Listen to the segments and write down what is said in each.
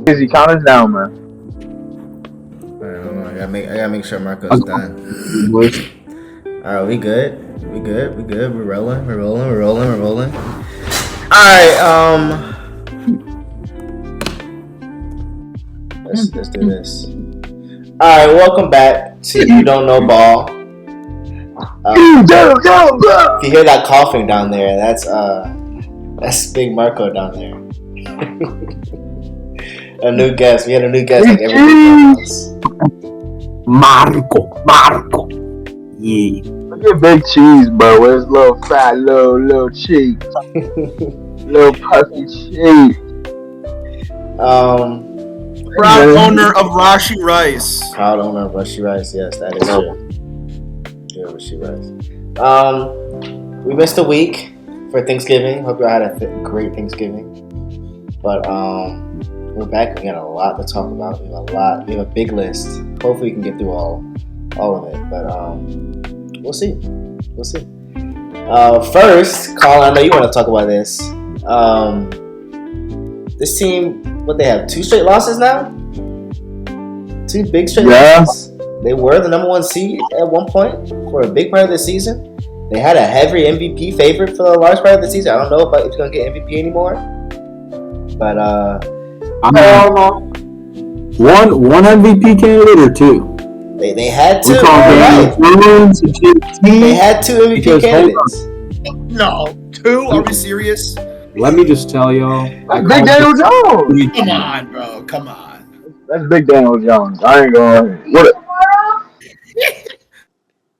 Easy, count us down, man. Alright, hold on. I gotta make sure Marco's done. Alright, we good. We're rolling. Alright, let's do this. Alright, welcome back to You Don't Know Ball. If you hear that coughing down there, that's Big Marco down there. A new guest. We had a new guest like every week. Marco. Yeah. Look at Big Cheese, bro. Where's little fat, little cheek? Little puffy cheek. Proud owner of Rashi Rice. Proud owner of Rashi Rice. Yes, that is true. Yeah, Rashi Rice. We missed a week for Thanksgiving. Hope y'all had a great Thanksgiving. But we're back. We got a lot to talk about. We have a big list. Hopefully, we can get through all of it. But we'll see. First, Colin, I know you want to talk about this. This team, what they have, 2 straight losses now? 2 big straight losses. They were the number 1 seed at one point for a big part of the season. They had a heavy MVP favorite for the large part of the season. I don't know if he's going to get MVP anymore. But, one MVP candidate or 2? They had 2. Right. They had 2 MVP candidates. No, 2? Are we serious? Let me just tell y'all. Big Daniel Jones. Come on, bro. Come on. That's Big Daniel Jones. I ain't going. What?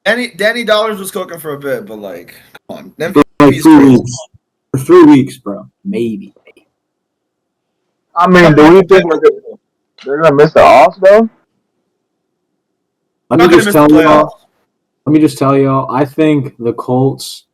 Danny Dollars was cooking for a bit, but like, come on. For like 3 weeks. For 3 weeks, bro. Maybe. I mean, do we think they're gonna miss the offs though? Let me just tell y'all. I think the Colts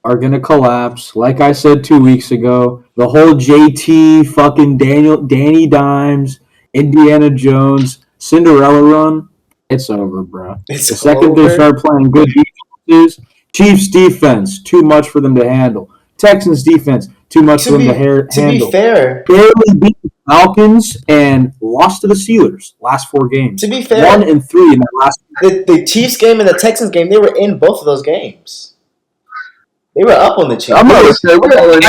are gonna collapse. Like I said 2 weeks ago, the whole JT fucking Danny Dimes, Indiana Jones, Cinderella run, it's over, bro. The second they start playing good defenses, Chiefs defense, too much for them to handle. Texans defense, too much for them to handle. To be fair, barely beat the Falcons and lost to the Steelers last 4 games. To be fair, 1-3 in that last. The Chiefs game and the Texans game, they were in both of those games. They were up on the Chiefs. I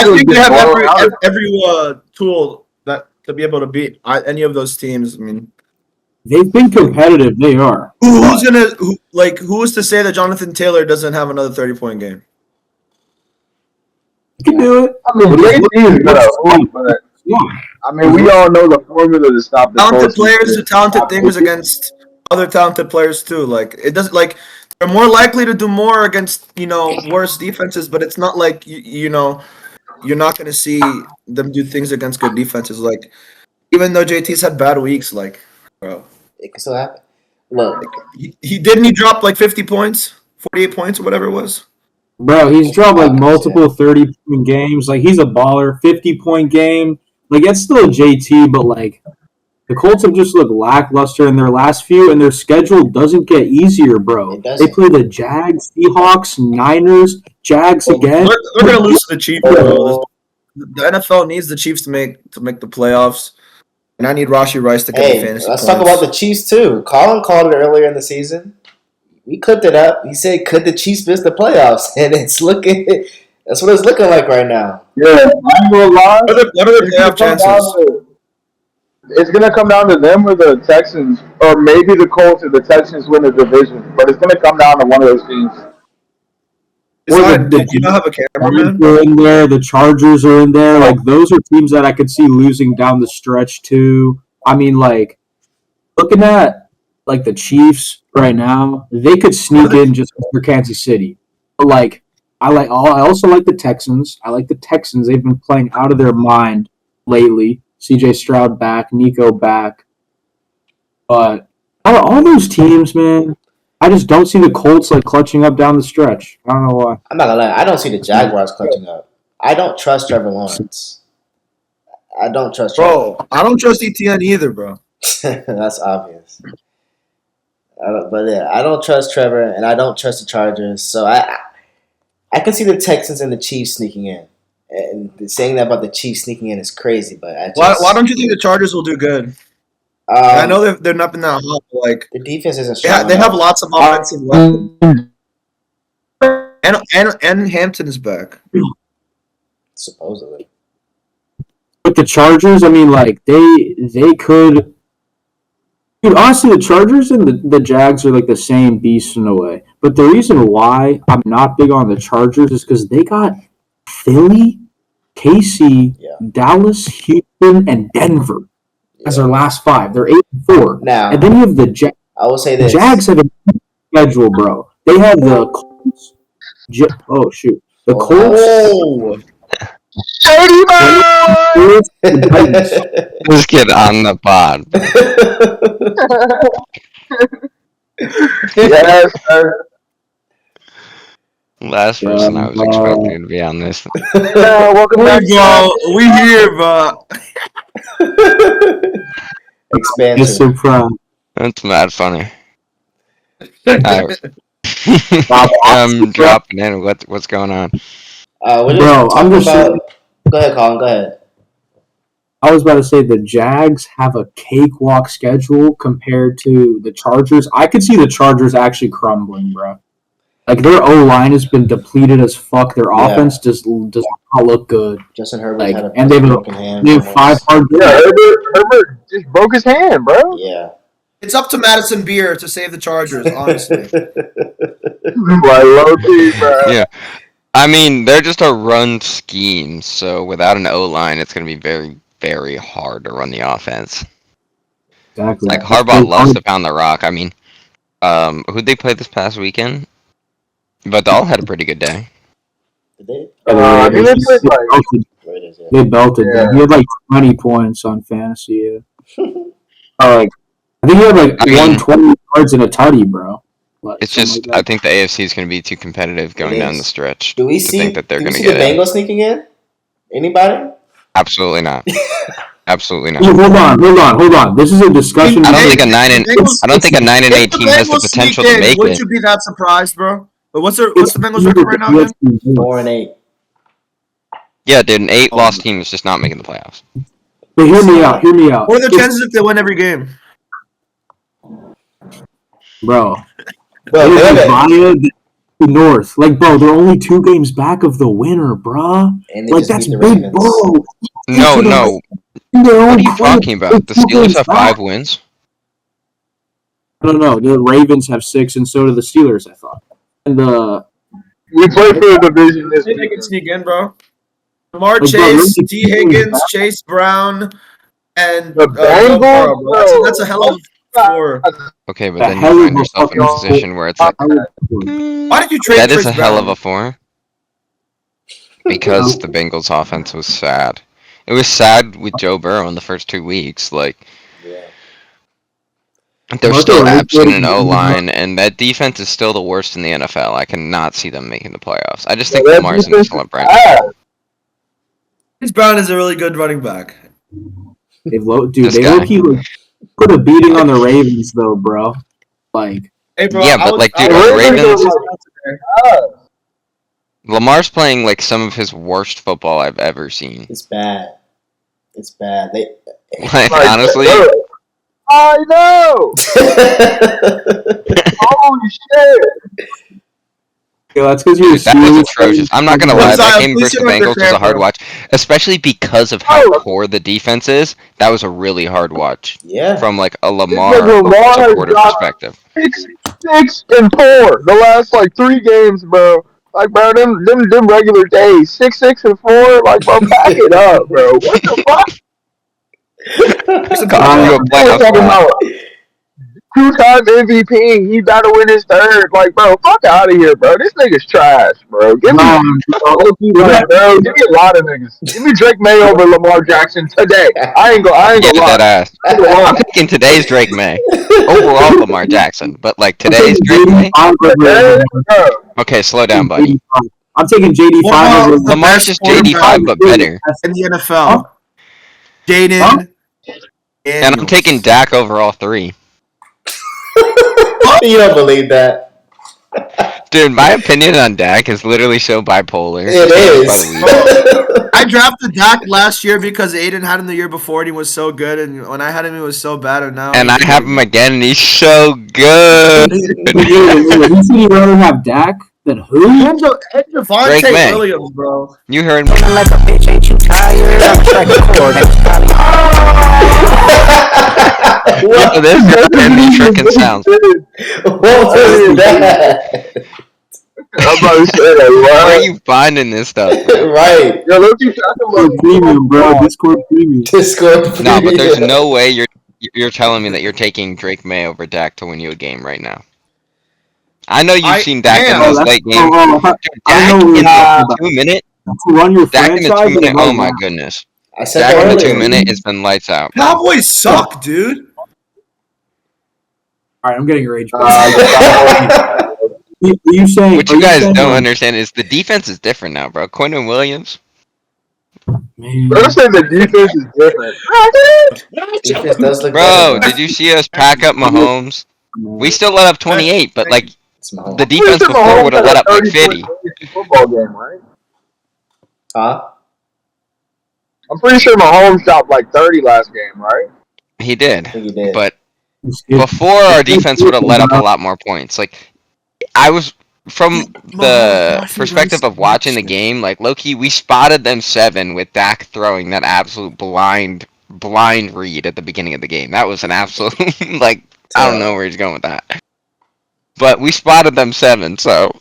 think they have every tool that to be able to beat any of those teams. I mean, they've been competitive. They are. Who is to say that Jonathan Taylor doesn't have another 30-point game? You can do it. I mean, we all know the formula to stop the talented players do talented things against other talented players too. Like it doesn't like they're more likely to do more against worse defenses, but it's not like you're not going to see them do things against good defenses. Like even though JT's had bad weeks, like bro, it can still happen. Look, he dropped like 50 points, 48 points, or whatever it was. Bro, he's dropped like multiple 30-point games. Like he's a baller, 50-point game. Like it's still JT, but like the Colts have just looked lackluster in their last few, and their schedule doesn't get easier, bro. They play the Jags, Seahawks, Niners, Jags again. They're gonna lose to the Chiefs, bro. The NFL needs the Chiefs to make the playoffs, and I need Rashi Rice to get the fantasy let's points. talk about the Chiefs too. Colin called it earlier in the season. We clipped it up. He said, "Could the Chiefs miss the playoffs?" And it's looking. That's what it's looking like right now. Yeah, I'm gonna lie. What are the playoff chances? It's gonna come down to them or the Texans, or maybe the Colts or the Texans win the division. But it's gonna come down to one of those teams. Did you not have a cameraman? Are in there. The Chargers are in there. Like those are teams that I could see losing down the stretch too. I mean, like looking at like the Chiefs right now, they could sneak in just for Kansas City. But like, I also like the Texans. I like the Texans. They've been playing out of their mind lately. CJ Stroud back, Nico back. But all those teams, man, I just don't see the Colts like clutching up down the stretch. I don't know why. I'm not gonna lie. I don't see the Jaguars clutching up. I don't trust Trevor Lawrence. I don't trust Trevor. Bro, I don't trust ETN either, bro. That's obvious. I don't trust Trevor, and I don't trust the Chargers. So I can see the Texans and the Chiefs sneaking in, And saying that about the Chiefs sneaking in is crazy. But Why don't you think the Chargers will do good? I know they're not been that hot, but like the defense isn't strong. they have lots of offensive weapons. And Hampton is back. Supposedly. With the Chargers, I mean, like they could. Dude, honestly, the Chargers and the Jags are like the same beast in a way. But the reason why I'm not big on the Chargers is because they got Philly, KC, Dallas, Houston, and Denver as their last 5. They're 8-4. Now, and then you have the Jags. I will say this: the Jags have a schedule, bro. They have the Colts. Oh shoot, the Colts. Oh. Let's get on the pod. Yes, sir. Last person I was expecting to be on this. Yeah, welcome back. We here, bro. Expansion. Yes, so proud. That's mad funny. I'm dropping in. What's going on? Bro, I'm just saying. Go ahead, Colin. Go ahead. I was about to say the Jags have a cakewalk schedule compared to the Chargers. I could see the Chargers actually crumbling, bro. Like their O-line has been depleted as fuck. Their offense does not look good. Justin Herbert had and they broken hand. They have 5 hard. Yeah, Herbert just broke his hand, bro. Yeah. It's up to Madison Beer to save the Chargers, honestly. Like low key, bro. Yeah. I mean, they're just a run scheme, so without an O-line, it's going to be very, very hard to run the offense. Exactly. Like, Harbaugh loves to pound the rock. I mean, who'd they play this past weekend? Vidal had a pretty good day. Did they? They belted them. He had like 20 points on fantasy. I think he had like 120 yards and a tutty, bro. It's just, I think the AFC is going to be too competitive going down the stretch. Do we see think that they're going to the get Bengals sneaking in? Anybody? Absolutely not. Absolutely not. Hold on. This is a discussion. I don't think a 9-8 team has the potential to make Would it. you be that surprised, bro? But what's the Bengals record right now again? 4-8. Yeah, dude, an 8-loss team is just not making the playoffs. But hear me out. What are the chances if they win every game? Bro. Well, via the North. Like, bro, they're only 2 games back of the winner, bro. Like, that's big, bro. No. What are you talking about? The Steelers have 5 wins? No. The Ravens have 6, and so do the Steelers, I thought. And we play for the division this week. They can sneak in, bro. Lamar Like, Chase, T. Higgins, Chase Brown, and the Bengals. That's a hell of a 4. Okay, but then you find yourself in a position where it's like, why did you trade? That is a hell of a 4. Because the Bengals' offense was sad. It was sad with Joe Burrow in the first 2 weeks. Like, they're still absent in O-line, and that defense is still the worst in the NFL. I cannot see them making the playoffs. I just think Lamar's an excellent brand. Chase Brown is a really good running back. They low-key put a beating on the Ravens, though, bro. Like, hey, bro, yeah, but the Ravens. Lamar's playing like some of his worst football I've ever seen. It's bad. Honestly. I know. Holy shit. Yeah, that's because you're. That was atrocious. I'm not gonna lie. That game versus the Bengals was a hard watch, especially because of how poor the defense is. That was a really hard watch. Yeah. From like a Lamar supporter perspective. 6-4 the last like 3 games, bro. Like, bro, them regular days, 6-4. Like, bro, back it up, bro. What the fuck? Talking about 2-time MVP. He got to win his 3rd. Like, bro, fuck out of here, bro. This nigga's trash, bro. Give me, bro. Give me a lot of niggas. Give me Drake May over Lamar Jackson today. I ain't gonna lie. That ass. I'm picking today's Drake May. Overall, Lamar Jackson, but like today's Drake May. Okay, slow down, buddy. I'm taking JD5 over Lamar's just JD5, but better in the NFL. Jaden. And I'm taking Dak over all 3. You don't believe that. Dude, my opinion on Dak is literally so bipolar. It is. I drafted Dak last year because Aiden had him the year before and he was so good, and when I had him, he was so bad, and now. And I have him again, and he's so good. You said you'd rather have Dak than who? And Devontae Drake May. Williams, bro. You heard me. Like a bitch, ain't you tired? I'm striking a chord. What? This is any tricking sounds. What was that? I'm about to say that. Where are What? you finding this stuff? Right. Yo, look, you talking Discord about premium, bro. Discord premium. Discord. No, but there's no way you're telling me that you're taking Drake May over Dak to win you a game right now. I know you've seen Dak in those late games. Dak in the 2 minute. To run your Dak in the 2 franchise. minute. Oh my goodness. I said Dak that in the earlier. 2 minute has been lights out. Cowboys suck, dude. All right, I'm getting rage. Uh, You saying? What you guys don't understand is the defense is different now, bro. Quentin Williams. Man. Bro, say the defense is different. Defense does look Bro, better. did you see us pack up Mahomes? We still let up 28, but like It's Mahomes. the defense before would have let up like 50. Football game, right? Huh? I'm pretty sure Mahomes dropped like 30 last game, right? He did, I think he did. but before our defense would have let up a lot more points. Like I was from the perspective of watching the game, like low-key, we spotted them 7 with Dak throwing that absolute blind read at the beginning of the game. That was an absolute like I don't know where he's going with that. But we spotted them 7, so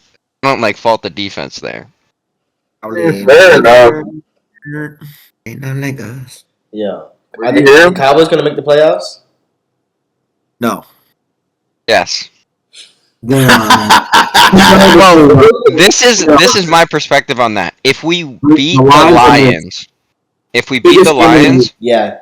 I don't like fault the defense there. Fair enough. Ain't nothing like us. Yeah. Were I you think here? the Cowboys gonna make the playoffs. No. Yes. They are. This is my perspective on that. If we beat the Lions Lions, Yeah.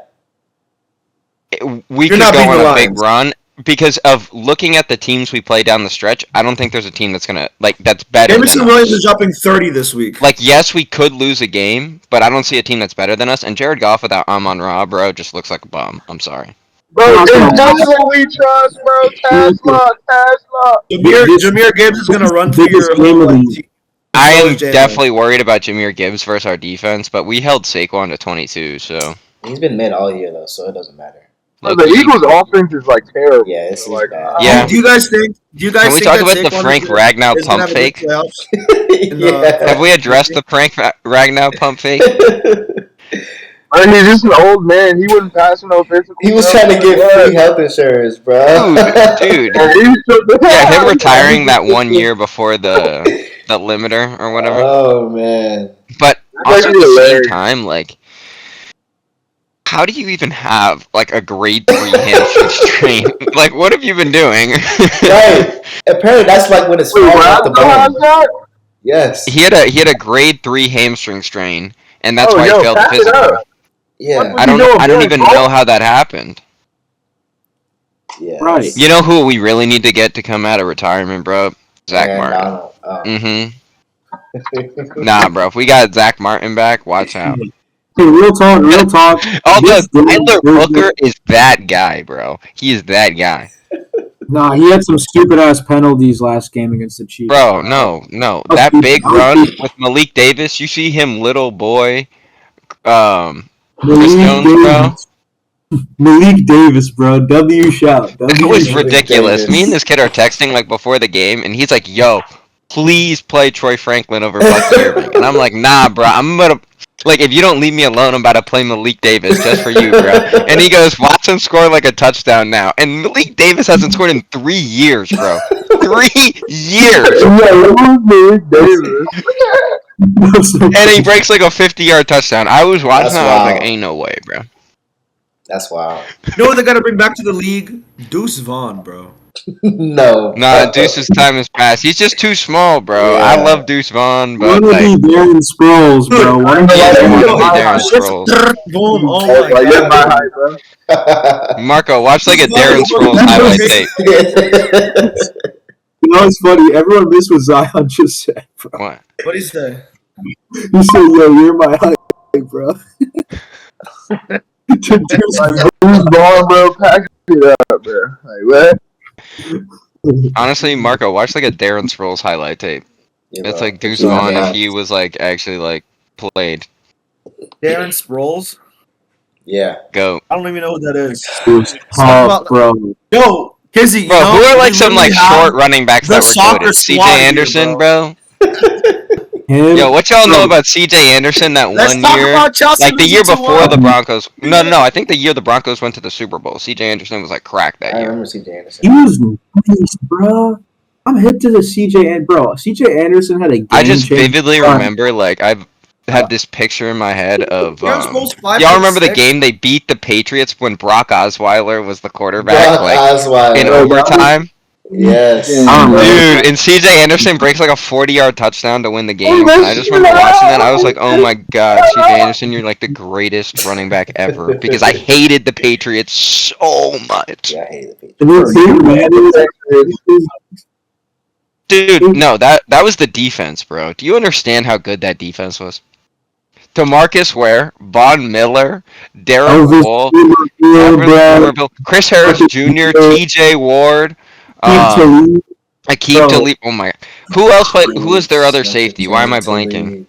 we You're could not go beating on the a big Lions. run because of looking at the teams we play down the stretch. I don't think there's a team that's gonna that's better Jameson than Williams us. is dropping 30 this week. Like, yes, we could lose a game, but I don't see a team that's better than us. And Jared Goff without Amon-Ra, bro, just looks like a bum. I'm sorry. Bro, it's Tesla we trust, bro. Tesla. Jameer Gibbs is gonna run through your game whole of like, the- team. I So am is Jalen. definitely worried about Jameer Gibbs versus our defense, but we held Saquon to 22, so. He's been mid all year though, so it doesn't matter. Bro, the Eagles' offense is like terrible. Yeah, it's like, bad. Yeah. Do you guys think? Can we talk about the Frank Ragnow pump fake? Yeah. Have we addressed the Frank Ragnow pump fake? I mean, he's just an old man. He wouldn't pass no physical. He was trying to get free health insurance, bro. Dude. Yeah, Yeah, him retiring that 1 year before the limiter or whatever. Oh man. But That's also at actually the same hilarious. time, like, how do you even have like a grade 3 hamstring strain? Like, what have you been doing? Right. Apparently that's like when it's Wait, falling off the Ragnow has bone. that? Yes. He had a grade 3 hamstring strain, and that's Oh, why yo, he failed the pass it physical. up. Yeah. I don't even know how that happened. Yeah. Right. You know who we really need to get to come out of retirement, bro? Zach Martin. Martin. Nah, bro. If we got Zach Martin back, watch out. Hey, real talk. Although This game- Tyler Booker is that guy, bro. He is that guy. Nah, he had some stupid ass penalties last game against the Chiefs. Bro, no. That big run with Malik Davis, you see him, little boy. Chris Jones, bro. Malik Davis, bro. W shout. It was Malik ridiculous. Davis. Me and this kid are texting like before the game, and he's like, "Yo, please play Troy Franklin over Bucky Irving." And I'm like, "Nah, bro. I'm gonna like if you don't leave me alone, I'm about to play Malik Davis just for you, bro." And he goes, "Watch him score like a touchdown now." And Malik Davis hasn't scored in 3 years, bro. 3 years. And he breaks like a 50-yard touchdown. I was watching That's that. I was wild. like, "Ain't no way, bro." That's wild. You know what they gotta bring back to the league? Deuce Vaughn, bro. No. Nah, Deuce's time has passed. He's just too small, bro. Yeah. I love Deuce Vaughn, but Wanna like, be Darren Sproles, bro. Wanna be Yeah, Darren wanna be Sproles. Darren Sproles. Boom! Oh Like, my you're my god. height, bro. Marco, watch like a Darren Sproles highlight tape. You know, it's funny. Everyone missed what Zion just said, bro. What? What is that? He said, "Yo, you're my height, bro." Like, who's going, bro? Pack it up, bro. Like, what? Honestly, Marco, watch like a Darren Sproles highlight tape. Yeah, It's bro. like Deuce Yeah, Vaughn yeah. if he was like actually like played. Darren Sproles. Yeah. Go. I don't even know who that is. It was tough, bro. Yo, Kizzy, you Bro, know, who are like we some like literally have short running backs the that were soccer goated? CJ squad here, Anderson, bro. Him, Yo, what y'all know bro. about CJ Anderson that Let's one talk year? about Chelsea Like the year losing before the 2-1. Broncos. No, I think the year the Broncos went to the Super Bowl. CJ Anderson was like crack that I year. remember CJ Anderson. He was nice, bro. I'm hit to the CJ and bro. CJ Anderson had a game I just changing vividly run. remember like I've had this picture in my head of Darren Sproles 5'6". y'all remember the game they beat the Patriots when Brock Osweiler was the quarterback Brock like Osweiler. in overtime? Yes. Dude, and CJ Anderson breaks like a 40-yard touchdown to win the game. And I just remember watching that. I was like, oh my god, CJ Anderson, you're like the greatest running back ever. Because I hated the Patriots so much. Yeah, I hate the Patriots. Dude, no, that was the defense, bro. Do you understand how good that defense was? DeMarcus Ware, Von Miller, Derek Wall, Chris Harris Jr., TJ Ward, Akeem Talib. Oh my! Who else played? Who was their other safety? Why am I blanking?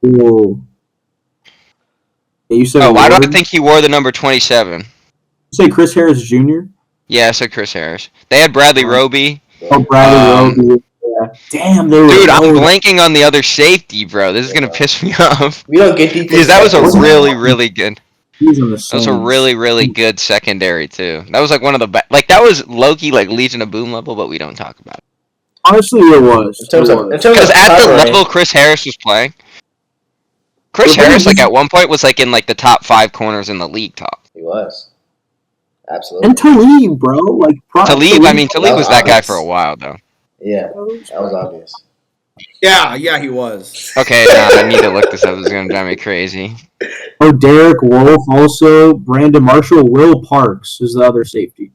You said why do I Ward? think he wore the number 27? You say Chris Harris Jr.? Yeah, I said Chris Harris. They had Bradley Roby. Oh, Bradley Roby. Yeah. Damn, they were. Dude, I'm blanking on the other safety, bro. This is gonna piss me off. We don't get defense because that was a really good. He's in the That was a really good secondary too. That was like one of the best. Like that was low-key like Legion of Boom level, but we don't talk about it. Honestly, it was. Because at the level Chris Harris was playing, Chris Harris like at one point was like in like the top 5 corners in the league top. He was. Absolutely. And Talib, bro. Like Talib was that guy for a while though. Yeah, that was obvious. Yeah, he was. Okay, now I need to look this up. This is gonna drive me crazy. Oh, Derek Wolf also. Brandon Marshall. Will Parks is the other safety.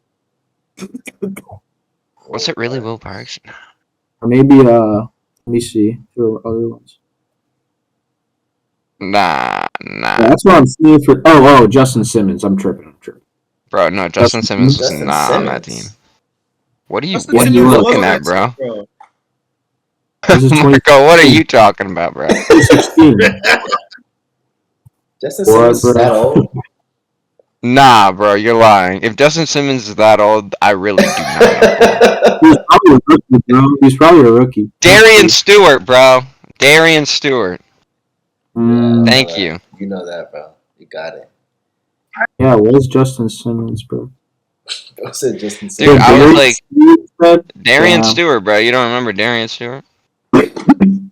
Was it really Will Parks? Or maybe, let me see. There were other ones. Nah. Yeah, that's what I'm seeing for. Oh, Justin Simmons. I'm tripping. Bro, no, Justin Simmons was not on that team. What are you looking at, bro? Marco, what are you talking about, bro? 16. Justin Simmons is that old? Nah, bro, you're lying. If Justin Simmons is that old, I really do not know. He's probably a rookie. Darian Stewart, bro. Darian Stewart. Thank you. You know that, bro. You got it. Yeah, where's Justin Simmons, bro? I said Justin Simmons. Dude, I was like, Darian Stewart, bro. You don't remember Darian Stewart?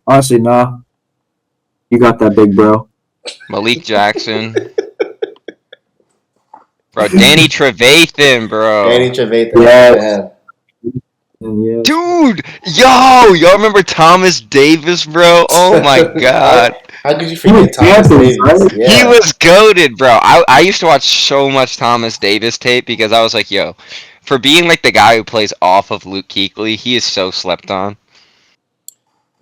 Honestly, nah. You got that, big bro. Malik Jackson. Bro, Danny Trevathan, bro. Danny Trevathan. Yeah. Dude, y'all remember Thomas Davis, bro? Oh my god. How could you forget Thomas Davis? Right? Yeah. He was goated, bro. I used to watch so much Thomas Davis tape because I was like, yo, for being like the guy who plays off of Luke Kuechly, he is so slept on.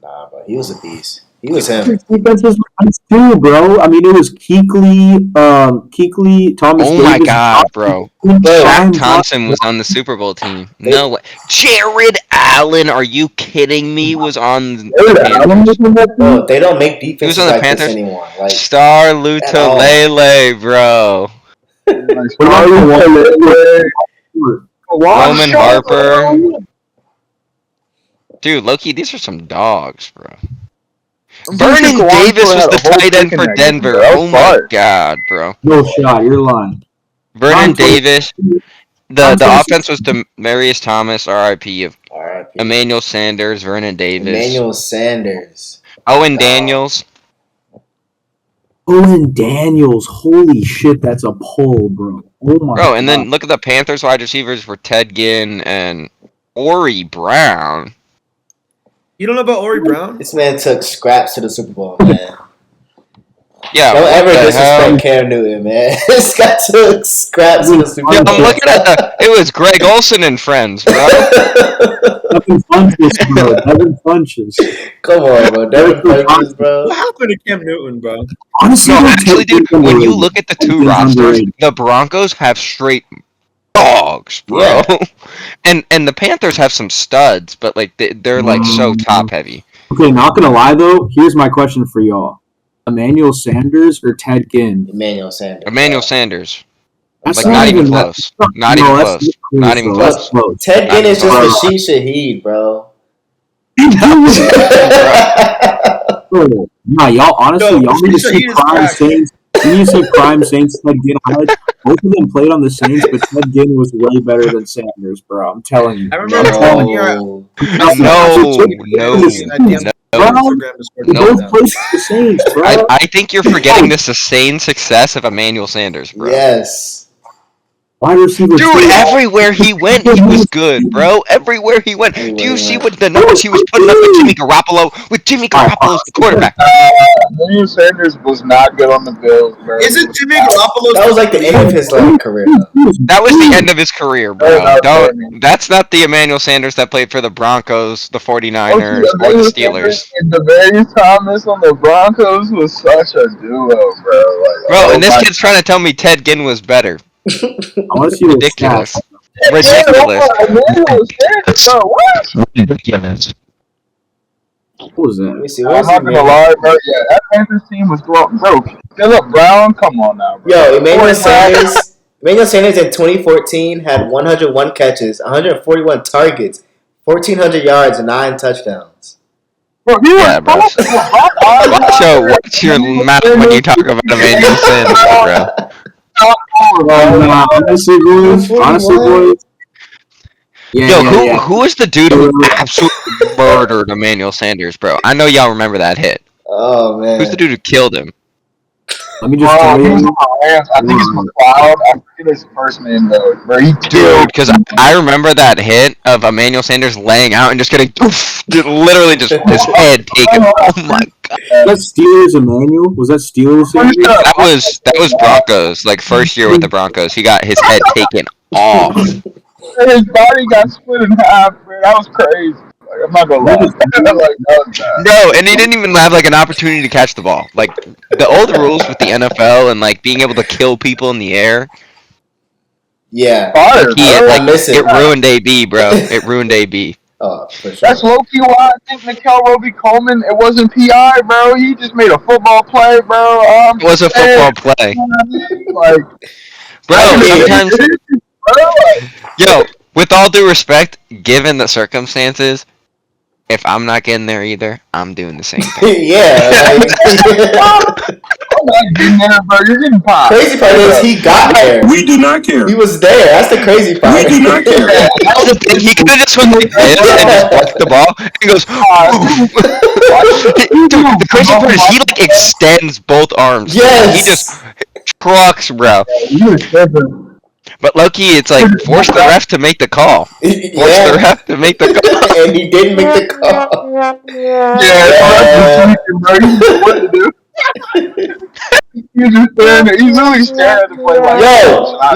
Nah, bro, he was a beast. He was him. Defense was nice too, bro. I mean, it was Kuechly, Thomas Davis. Oh my god, bro. Jack Thompson was on the Super Bowl team. No way. Jared Allen, are you kidding me? Was on the Panthers. Bro, they don't make defenses He was on the like Panthers. this anymore. Like, Star Lutulele, bro. Roman Harper. Dude, Loki, these are some dogs, bro. Vernon Davis was the tight end for Denver. Oh my god, bro. No shot, you're lying. Vernon Davis. The offense was Demarius Thomas, R.I.P. of Emmanuel Sanders, Vernon Davis. Emmanuel Sanders. Owen Daniels. Owen Daniels. Holy shit, that's a pull, bro. Oh my Bro, and then look at the Panthers wide receivers for Ted Ginn and Ori Brown. You don't know about Ori Brown? This man took scraps to the Super Bowl, man. Yeah, don't ever disrespect Cam Newton, man. This guy took scraps to the Super Bowl. I'm looking at it was Greg Olson and friends, bro. Devin Funches, bro. Devin Funches. Come on, bro. Devin Funches, bro. What happened to Cam Newton, bro? Honestly, no, actually, dude, when you look at the two rosters, the Broncos have straight dogs, bro. Yeah. And the Panthers have some studs, but like they're like so top heavy. Okay, not gonna lie though, here's my question for y'all. Emmanuel Sanders or Ted Ginn? Emmanuel Sanders. Emmanuel Sanders. That's Like, not even that- close. Not no, even that's close. Not even bro. close. That's close. Ted Ginn is just Bro. Rashid Shaheed, bro. Bro, nah, y'all honestly, No, y'all need to Rashid see Shaheed is Prime cracked. Saints. You need to see Prime Saints Ted Ginn highlights. Both of them played on the Saints, but Ted Ginn was way better than Sanders, bro. I'm telling you. I remember No. one year. No, At the Bro, Instagram is they both down. played for the Saints, bro. I think you're forgetting the sustained success of Emmanuel Sanders, bro. Yes. Wide receiver. Dude, everywhere he went, he was good, bro. Everywhere he went. Do you see what the numbers he was putting up with Jimmy Garoppolo? With Jimmy Garoppolo as the quarterback. Emmanuel Sanders was not good on the Bills, bro. Isn't Jimmy Garoppolo? That was like the end of his career, though. That was the end of his career, bro. That's not the Emmanuel Sanders that played for the Broncos, the 49ers, or the Steelers. And Devarius Thomas on the Broncos was such a duo, bro. Like, Bro, and this my kid's trying to tell me Ted Ginn was better. I want to see the Ridiculous. stats. Ridiculous. Emmanuel Sanders, bro, what? Ridiculous. What was Let me that? see. I'm Where's not gonna Emmanuel? lie, bro. Yeah, that Panthers team was growing, bro. Philip Brown, come on now, bro. Yo, Emmanuel Sanders in 2014 had 101 catches, 141 targets, 1,400 yards, and 9 touchdowns. Bro, he Yeah, bro. Watch your mouth when you talk about Emmanuel Sanders, bro. Nah, honestly, boys. Yeah, Yo, who is the dude who absolutely murdered Emmanuel Sanders, bro? I know y'all remember that hit. Oh, man. Who's the dude who killed him? Let me just tell He was you. on my hands. I think it's McLeod. I forget his first name though, bro. He Dude, killed. because I remember that hit of Emmanuel Sanders laying out and just getting literally just his head taken. Oh my god. That Steelers Emmanuel? Was that Steelers? That was Broncos. Like first year with the Broncos, he got his head taken off. His body got split in half, bro. That was crazy. Like, I'm not gonna lie. Like, that was bad. No, and he didn't even have like an opportunity to catch the ball. Like the old rules with the NFL and like being able to kill people in the air. Yeah. Fire, It ruined AB, bro. It ruined AB. Oh, for sure. That's low key why I think Nickel Roby Coleman. It wasn't PI, bro. He just made a football play, bro. It was a football play, Like, bro. Sometimes, bro, like, yo, with all due respect, given the circumstances, if I'm not getting there either, I'm doing the same thing. Yeah. I'm not getting there, bro. You're getting popped. Crazy part is he got there. We do not care. He was there. That's the crazy part. We do not care. That's the thing. He could have just went like this and just walked the ball and he goes. Dude, the crazy part is he like extends both arms. Yes. He just trucks, bro. You were tripping. But low-key, it's like force the ref to make the call. Force the ref to make the call. And he didn't make the call. Yeah, bro. He knew what to do. He's just staring there. He's literally staring at the play like,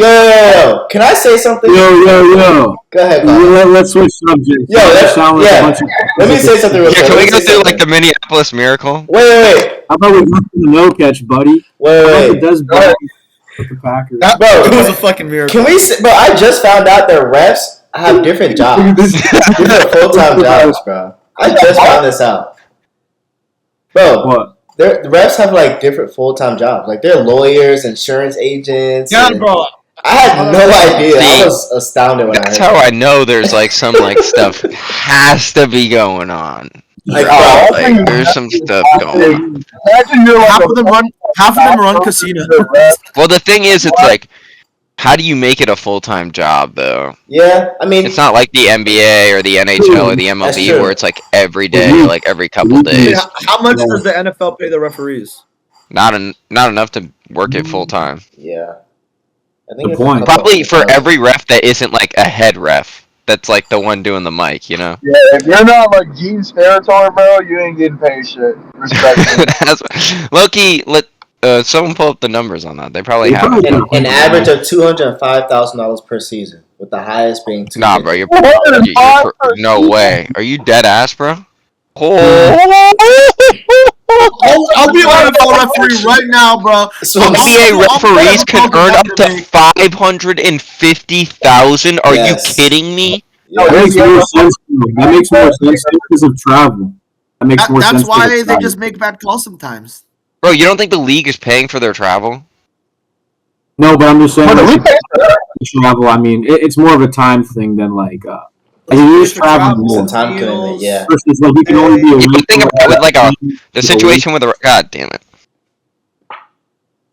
Yo. Can I say something? Yo. Go ahead, Bob. Let's switch subjects. Yo, let me say something real quick. Can we go do like the Minneapolis Miracle? Wait. How about we go to the no catch, buddy? Wait. Does bad with the Packers. Bro, it was a fucking miracle. Can we say, bro, I just found out that refs have different jobs. Different full-time jobs, bro. I just found this out. Bro, What? the refs have like different full-time jobs. Like they're lawyers, insurance agents. Yeah, and- bro. I had no idea. I See, was astounded when That's I heard how I know there's like some like stuff has to be going on. Like, Oh, bro, Like there's some stuff going on. Imagine you're like Half of them run casino. Well, the thing is, it's like, how do you make it a full-time job though? yeah, I mean, It's not like the NBA or the NHL or the That's MLB true. where it's like every day or like every couple days. How much does the NFL pay the referees? Not enough to work it full-time. yeah. I think Good it's a point. couple Probably of for thousand. every ref that isn't like a head ref. That's like the one doing the mic, you know? Yeah, if you're not like Gene's territory, bro, you ain't getting paid shit. Respectfully. Loki, someone pull up the numbers on that. They probably They have probably it. An average of $205,000 per season, with the highest being $250,000. Nah, bro, no way. Are you dead ass, bro? Oh. I'll be an NFL referee right now, bro. So NBA I'll referees play can earn up to Pokemon $550,000. Are Yes. you kidding me? That makes more sense. That makes more sense because of travel. That makes more sense. That's why because of they travel. just make bad calls sometimes. Bro, you don't think the league is paying for their travel? No, but I'm just saying. But the league pays for that. Travel. I mean, it's more of a time thing than like. You just travel more. It's a time commitment, yeah. Versus like you can only be away. You think about it with like the situation with the God damn it.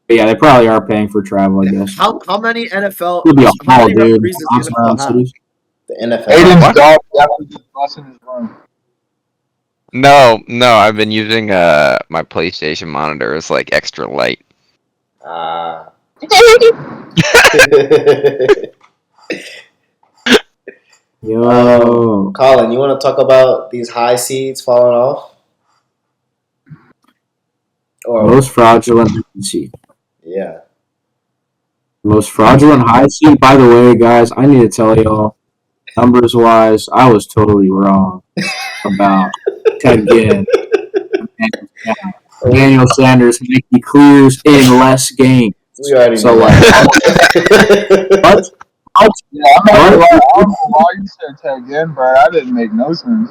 But yeah, they probably are paying for travel, I guess. How many NFL? It'll be a How haul, many dude. referees does the NFL have? The NFL. Aiden's dog definitely busting his run. No, I've been using my PlayStation monitor as like extra light. Yo. Colin, you want to talk about these high seeds falling off? Or Most fraudulent seed. yeah. Most fraudulent high seed. By the way, guys, I need to tell y'all, numbers wise, I was totally wrong about Ted Ginn. Daniel Sanders, Mickey clears in less games. We already So know like, that. Yeah, I'm not gonna lie. I don't know why you said tag in, bro. That didn't make no sense.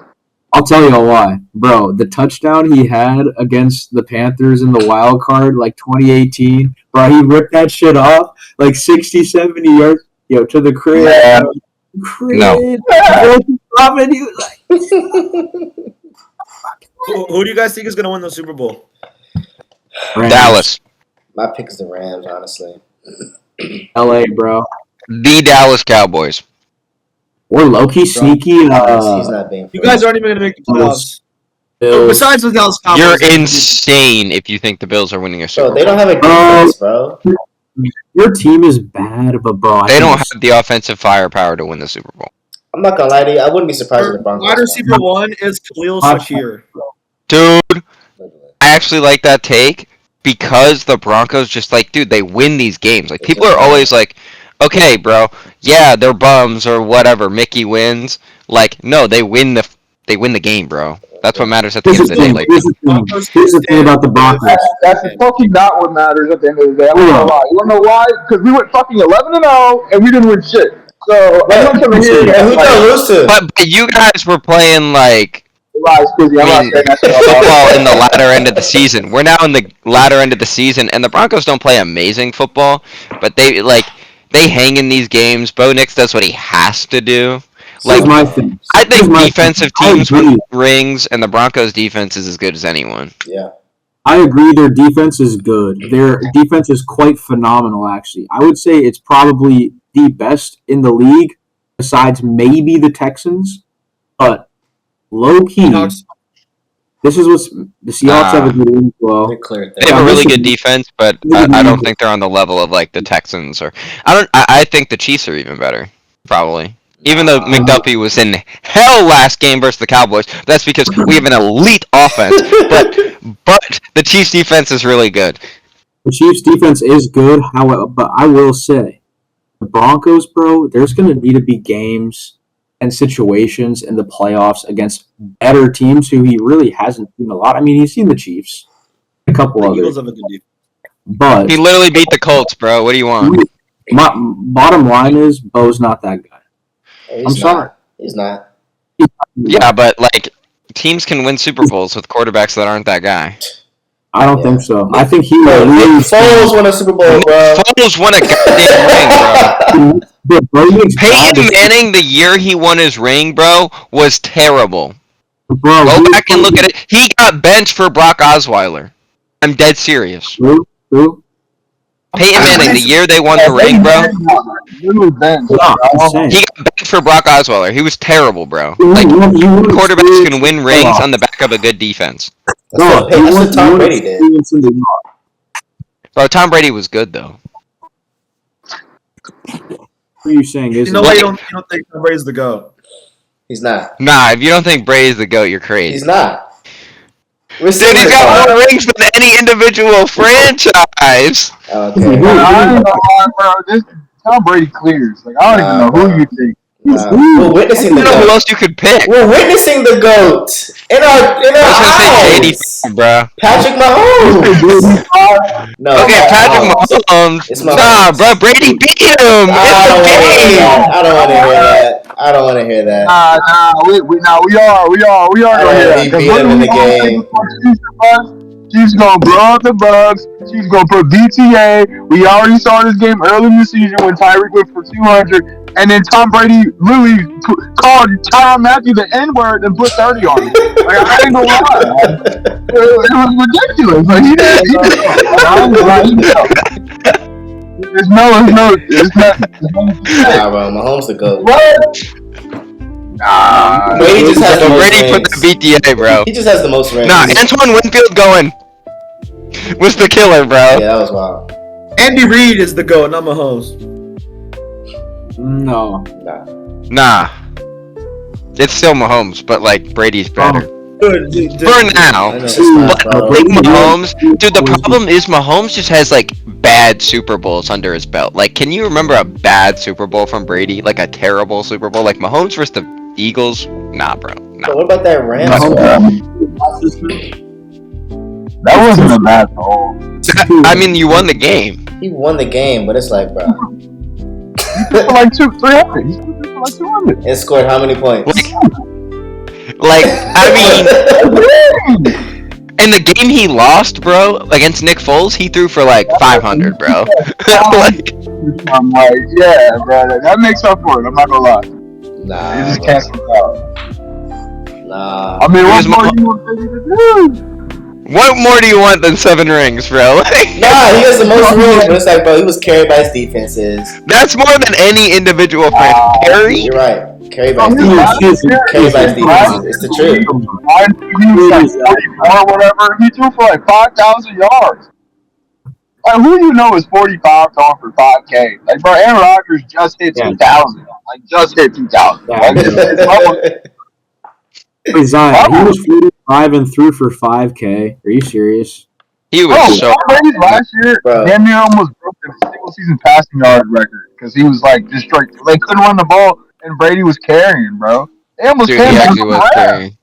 I'll tell you why, bro. The touchdown he had against the Panthers in the wild card, like 2018, bro, he ripped that shit off like 60, 70 yards, to the crib. Yeah. No. He was like, Who do you guys think is gonna win the Super Bowl? Rams. Dallas. My pick is the Rams, honestly. LA, bro. The Dallas Cowboys. Or low-key sneaky. He's not being. You guys aren't even gonna make the playoffs. Bills. Besides the Dallas Cowboys, You're insane if you think the Bills are winning a Super Bro, they Bowl. don't have a defense, bro. Your team is bad, but bro, They don't have the offensive firepower to win the Super Bowl. I'm not gonna lie to you. I wouldn't be surprised if the Broncos. wide won. receiver one is Khalil Shakir. Dude, I actually like that take because the Broncos just like, dude, they win these games. Like people are always like, okay, bro, yeah, they're bums or whatever. Mickey wins. Like, no, they win the game, bro. That's what matters at the end of the day. Like, Here's the thing about the Broncos. That's fucking not what matters at the end of the day. I'm not gonna lie. You wanna know why? Because we went fucking 11-0 and we didn't win shit. So I'm not coming here. And who Like, y'all lose to? but you guys were playing like lies, Quizzy. I'm not saying that's football in the latter end of the season. We're now in the latter end of the season, and the Broncos don't play amazing football, but they hang in these games. Bo Nix does what he has to do. Like, Here's my thing. I think Here's my defensive thing. teams win rings, and the Broncos' defense is as good as anyone. Yeah. I agree their defense is good. Their defense is quite phenomenal, actually. I would say it's probably the best in the league, besides maybe the Texans. But low-key, this is what's the Seahawks have a good league well. They're clear. They have a really good defense, but I don't think they're on the level of like the Texans or I think the Chiefs are even better, probably. Even though McDuffie was in hell last game versus the Cowboys, that's because we have an elite offense. But the Chiefs' defense is really good. The Chiefs' defense is good, however, but I will say, the Broncos, bro, there's going to need to be games and situations in the playoffs against better teams who he really hasn't seen a lot. I mean, he's seen the Chiefs, a couple The others, Eagles have a good defense. but He literally beat the Colts, bro. What do you want? my bottom line is Bo's not that guy. He's I'm sorry. not. He's not. Yeah, but like teams can win Super Bowls with quarterbacks that aren't that guy. I don't think so. I think he Bro, will Nick lose. Foles won a Super Bowl, bro. Foles won a goddamn ring, bro. But Bo Nick's bad Peyton as- Manning, the year he won his ring, bro, was terrible. Bro, Go he back and was- look at it. He got benched for Brock Osweiler. I'm dead serious. Who? Peyton Manning, the year they won the ring, bro, Literally bench. No, I'm saying. he got benched for Brock Osweiler. He was terrible, bro. You Like, wouldn't quarterbacks experience can win the rings playoffs. on the back of a good defense. No, That's what Tom Brady did. experience in the Bro, Tom Brady was good, though. What are you saying? You Isn't know it? why you don't think Tom Brady's the GOAT? He's not. Nah, if you don't think Brady's the GOAT, you're crazy. He's not. Dude, he's got more rings than any individual franchise. Okay. I ain't gonna lie, bro. This Tom Brady clears. Like I don't even know who you think. We're witnessing I the don't know who GOAT. else you could pick. We're witnessing the GOAT in our I was gonna say eyes. JD, bro. Patrick Mahomes. No. Okay, Patrick Mahomes. It's Nah, Mahomes. bro, Brady beat him. I don't It's want to a hear game. that. I don't want to hear that. I don't want to hear that. We are gonna hear that. He 'Cause beat what him do in we the all game. say before the season, bro? She's gonna blow out the Bucks. She's gonna put BTA. We already saw this game early in the season when Tyreek went for 200, and then Tom Brady literally called Tyrann Mathieu the N-word and put 30 on him. Like I ain't gonna lie, it was ridiculous. Like he didn't. There's no. Nah, bro, Mahomes the GOAT. What? Nah. Brady just has the most Brady put rings. the BTA, bro. He just has the most rings. Nah, Antoine Winfield going was the killer, bro. Yeah, that was wild. Andy Reid is the GOAT, not Mahomes. No. Nah. Nah. It's still Mahomes, but like Brady's better. Dude, For now. I know, it's not, But bro. like Mahomes, dude, the problem is Mahomes just has like bad Super Bowls under his belt. Like, can you remember a bad Super Bowl from Brady? Like a terrible Super Bowl? Like Mahomes versus the Eagles? Nah, bro. But Nah. what about that Rams? That wasn't a bad call. I mean, you won the game. He won the game, but it's like, bro. For like 300. He's for like 200. It scored how many points? Like, I mean, in the game he lost, bro, against Nick Foles, he threw for like 500, bro. Like, I'm like, yeah, bro, that makes up for it. I'm not gonna lie. Nah. You just bro. cancel it out. Nah. I mean, what Here's more my- do you want Brady to do? what more do you want than 7 rings, bro? Like, Nah, he has the most rings, but it's like, bro, he was carried by his defenses. that's more than any individual fan. Perry? You're right. Carried by his Oh, defenses. yeah. Carried by his defenses. It's the truth. He was like 44 or whatever. He threw for like 5,000 yards. Like, who do you know is 45 going for 5K? Like, bro, Aaron Rodgers just hit 2,000. Like, just hit 2,000. Like, it's almost- Wait, Zion, he was 45 and threw for 5K. Are you serious? He Bro, was so. Tom Brady last year, Bro. damn near almost broke the single season passing yard record because he was like just straight. They couldn't run the ball, and Brady was carrying, bro. They almost Dude, came he back actually from was the draft. carrying.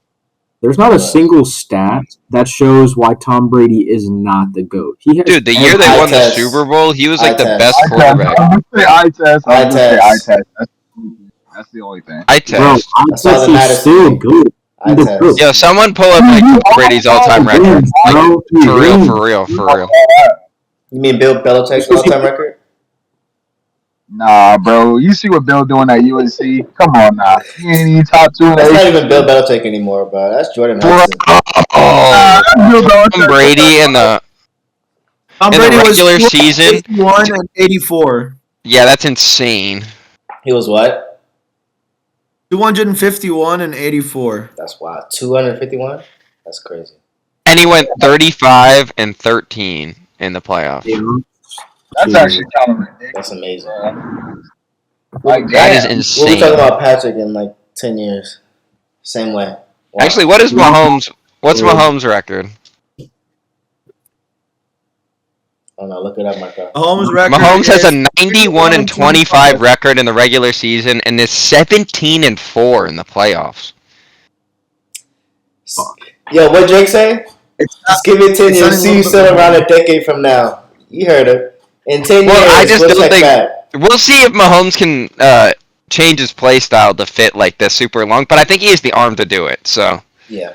There's not a single stat that shows why Tom Brady is not the GOAT. He has Dude, the year they Eye won the test. Super Bowl, he was like the Eye best test. quarterback. I'm gonna say eye test. Eye I'm gonna say test. eye test. That's the only thing. I Bro, test. I That's all guess that matters he's to still me. good. Eye The test. GOAT. Yo, someone pull up like Brady's all-time record. Wins, bro. He For real, wins. for real, for real. You mean Bill Belichick's all-time record? Nah, bro. You see what Bill doing at UNC? Come on now. He ain't even top 2 in the That's not AFC. even Bill Belichick anymore, bro. That's Jordan Bro, Hudson. oh, Bill Belichick. Tom Brady in the Tom In the Brady was regular season? 251 and 84. yeah, that's insane. He was what? 251 and 84. That's wild. 251? That's crazy. And he went 35 and 13 in the playoffs. Yeah. That's actually kind of ridiculous. That's amazing. Like, That is damn. We'll be insane. talking about Patrick in like 10 years. Same way. Wow. Actually, what is Mahomes? What's Mahomes' record? Oh no, look it up, Marco. Mahomes record. Mahomes has is a 91 and 25 record in the regular season and is 17 and 4 in the playoffs. Yo, what Drake say? It's Just give it 10 it's years. not See you even still a- around a decade from now. You heard it. In 10 Well, years, I just we'll don't check think- back. We'll see if Mahomes can change his play style to fit like this super long, but I think he has the arm to do it. So, Yeah.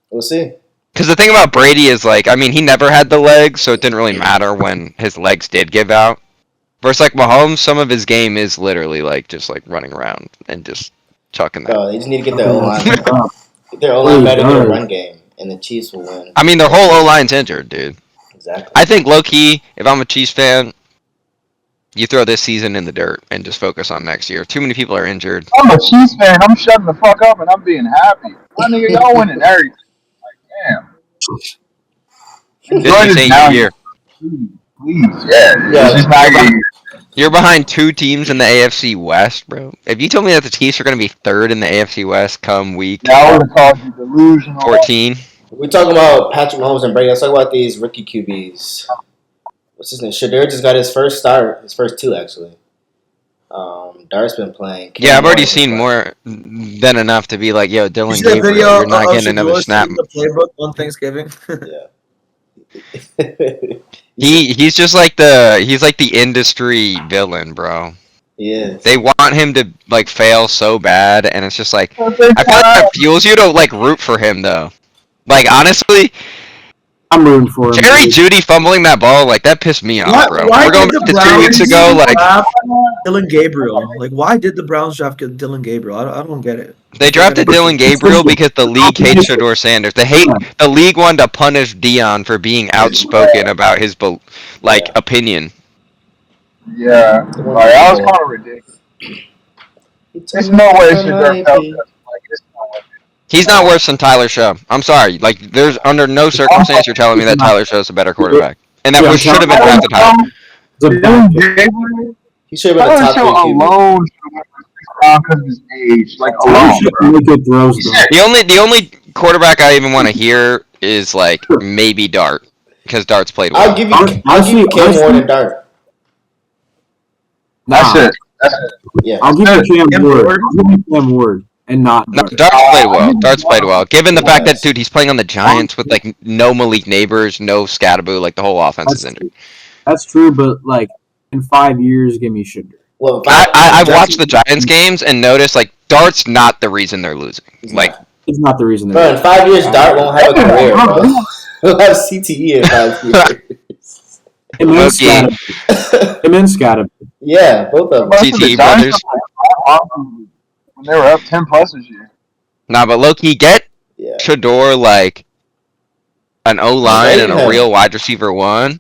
We'll see. because the thing about Brady is like, I mean, he never had the legs, so it didn't really matter when his legs did give out. Versus like Mahomes, some of his game is literally like just like running around and just chucking that. Bro, they just need to get their O-line. Get their O-line better than their run game, and the Chiefs will win. I mean, their whole O line's injured, dude. Exactly. I think low key, if I'm a Chiefs fan, you throw this season in the dirt and just focus on next year. Too many people are injured. I'm a Chiefs fan. I'm shutting the fuck up and I'm being happy. My nigga, y'all winning everything. Like, damn. This ain't your year. Please, yeah. Yeah. It's just not your year. You're behind 2 teams in the AFC West, bro. If you told me that the Chiefs are going to be 3rd in the AFC West come week Now I would have called you delusional. 14, We're talking about Patrick Mahomes and Brady. Let's talk about these rookie QBs. What's his name? Shadur just got his first start. His first 2, actually. Dart's been playing. yeah, I've already Moore's been seen playing. more than enough to be like, yo, You Dylan see that Gabriel, video you're not of getting another Shador snap. seeing the playbook on Thanksgiving? He's just like the industry villain, bro. He is. They want him to like fail so bad, and it's just like I feel like that fuels you to like root for him though. Like honestly, I'm rooting for him. Jerry dude. Jeudy fumbling that ball, like, that pissed me off, bro. We're going back to 2 weeks ago, like, Dylan Gabriel. Like, why did the Browns draft Dylan Gabriel? I don't get it. they drafted Dylan Gabriel because the league hates Shador Sanders. The league wanted to punish Dion for being outspoken about his, opinion. Yeah, like, that was kind of ridiculous. There's no way Shador felt that. Like, it's no way. He's not worse than Tyler Show. I'm sorry. Like, there's under no circumstance you're telling me that Tyler Show's a better quarterback. And that should have been drafted higher. He should have been a top 3 QB. Alone because of his age. Like, alone, bro. The only quarterback I even want to hear is, like, maybe Dart. Because Dart's played well. I'll give you Cam Ward and Dart. That's it. Yeah. I'll give you Cam Ward. And not No, Dart's played well. Given the fact that, dude, he's playing on the Giants with, like, no Malik Neighbors, no Scattaboo, like, the whole offense is injured. That's true, but, like, in 5 years, give me Shador. Well, I've watched the Giants games and noticed, like, Dart's not the reason they're losing. Like, It's not the reason. Bro, in 5 years, Dart won't have a career, bro. He'll have CTE in 5 years. Him and Scattaboo. Yeah, both of them. CTE brothers. When they were up 10+ this year. Nah, but low-key, get Shador, like, an O-line and a real wide receiver 1.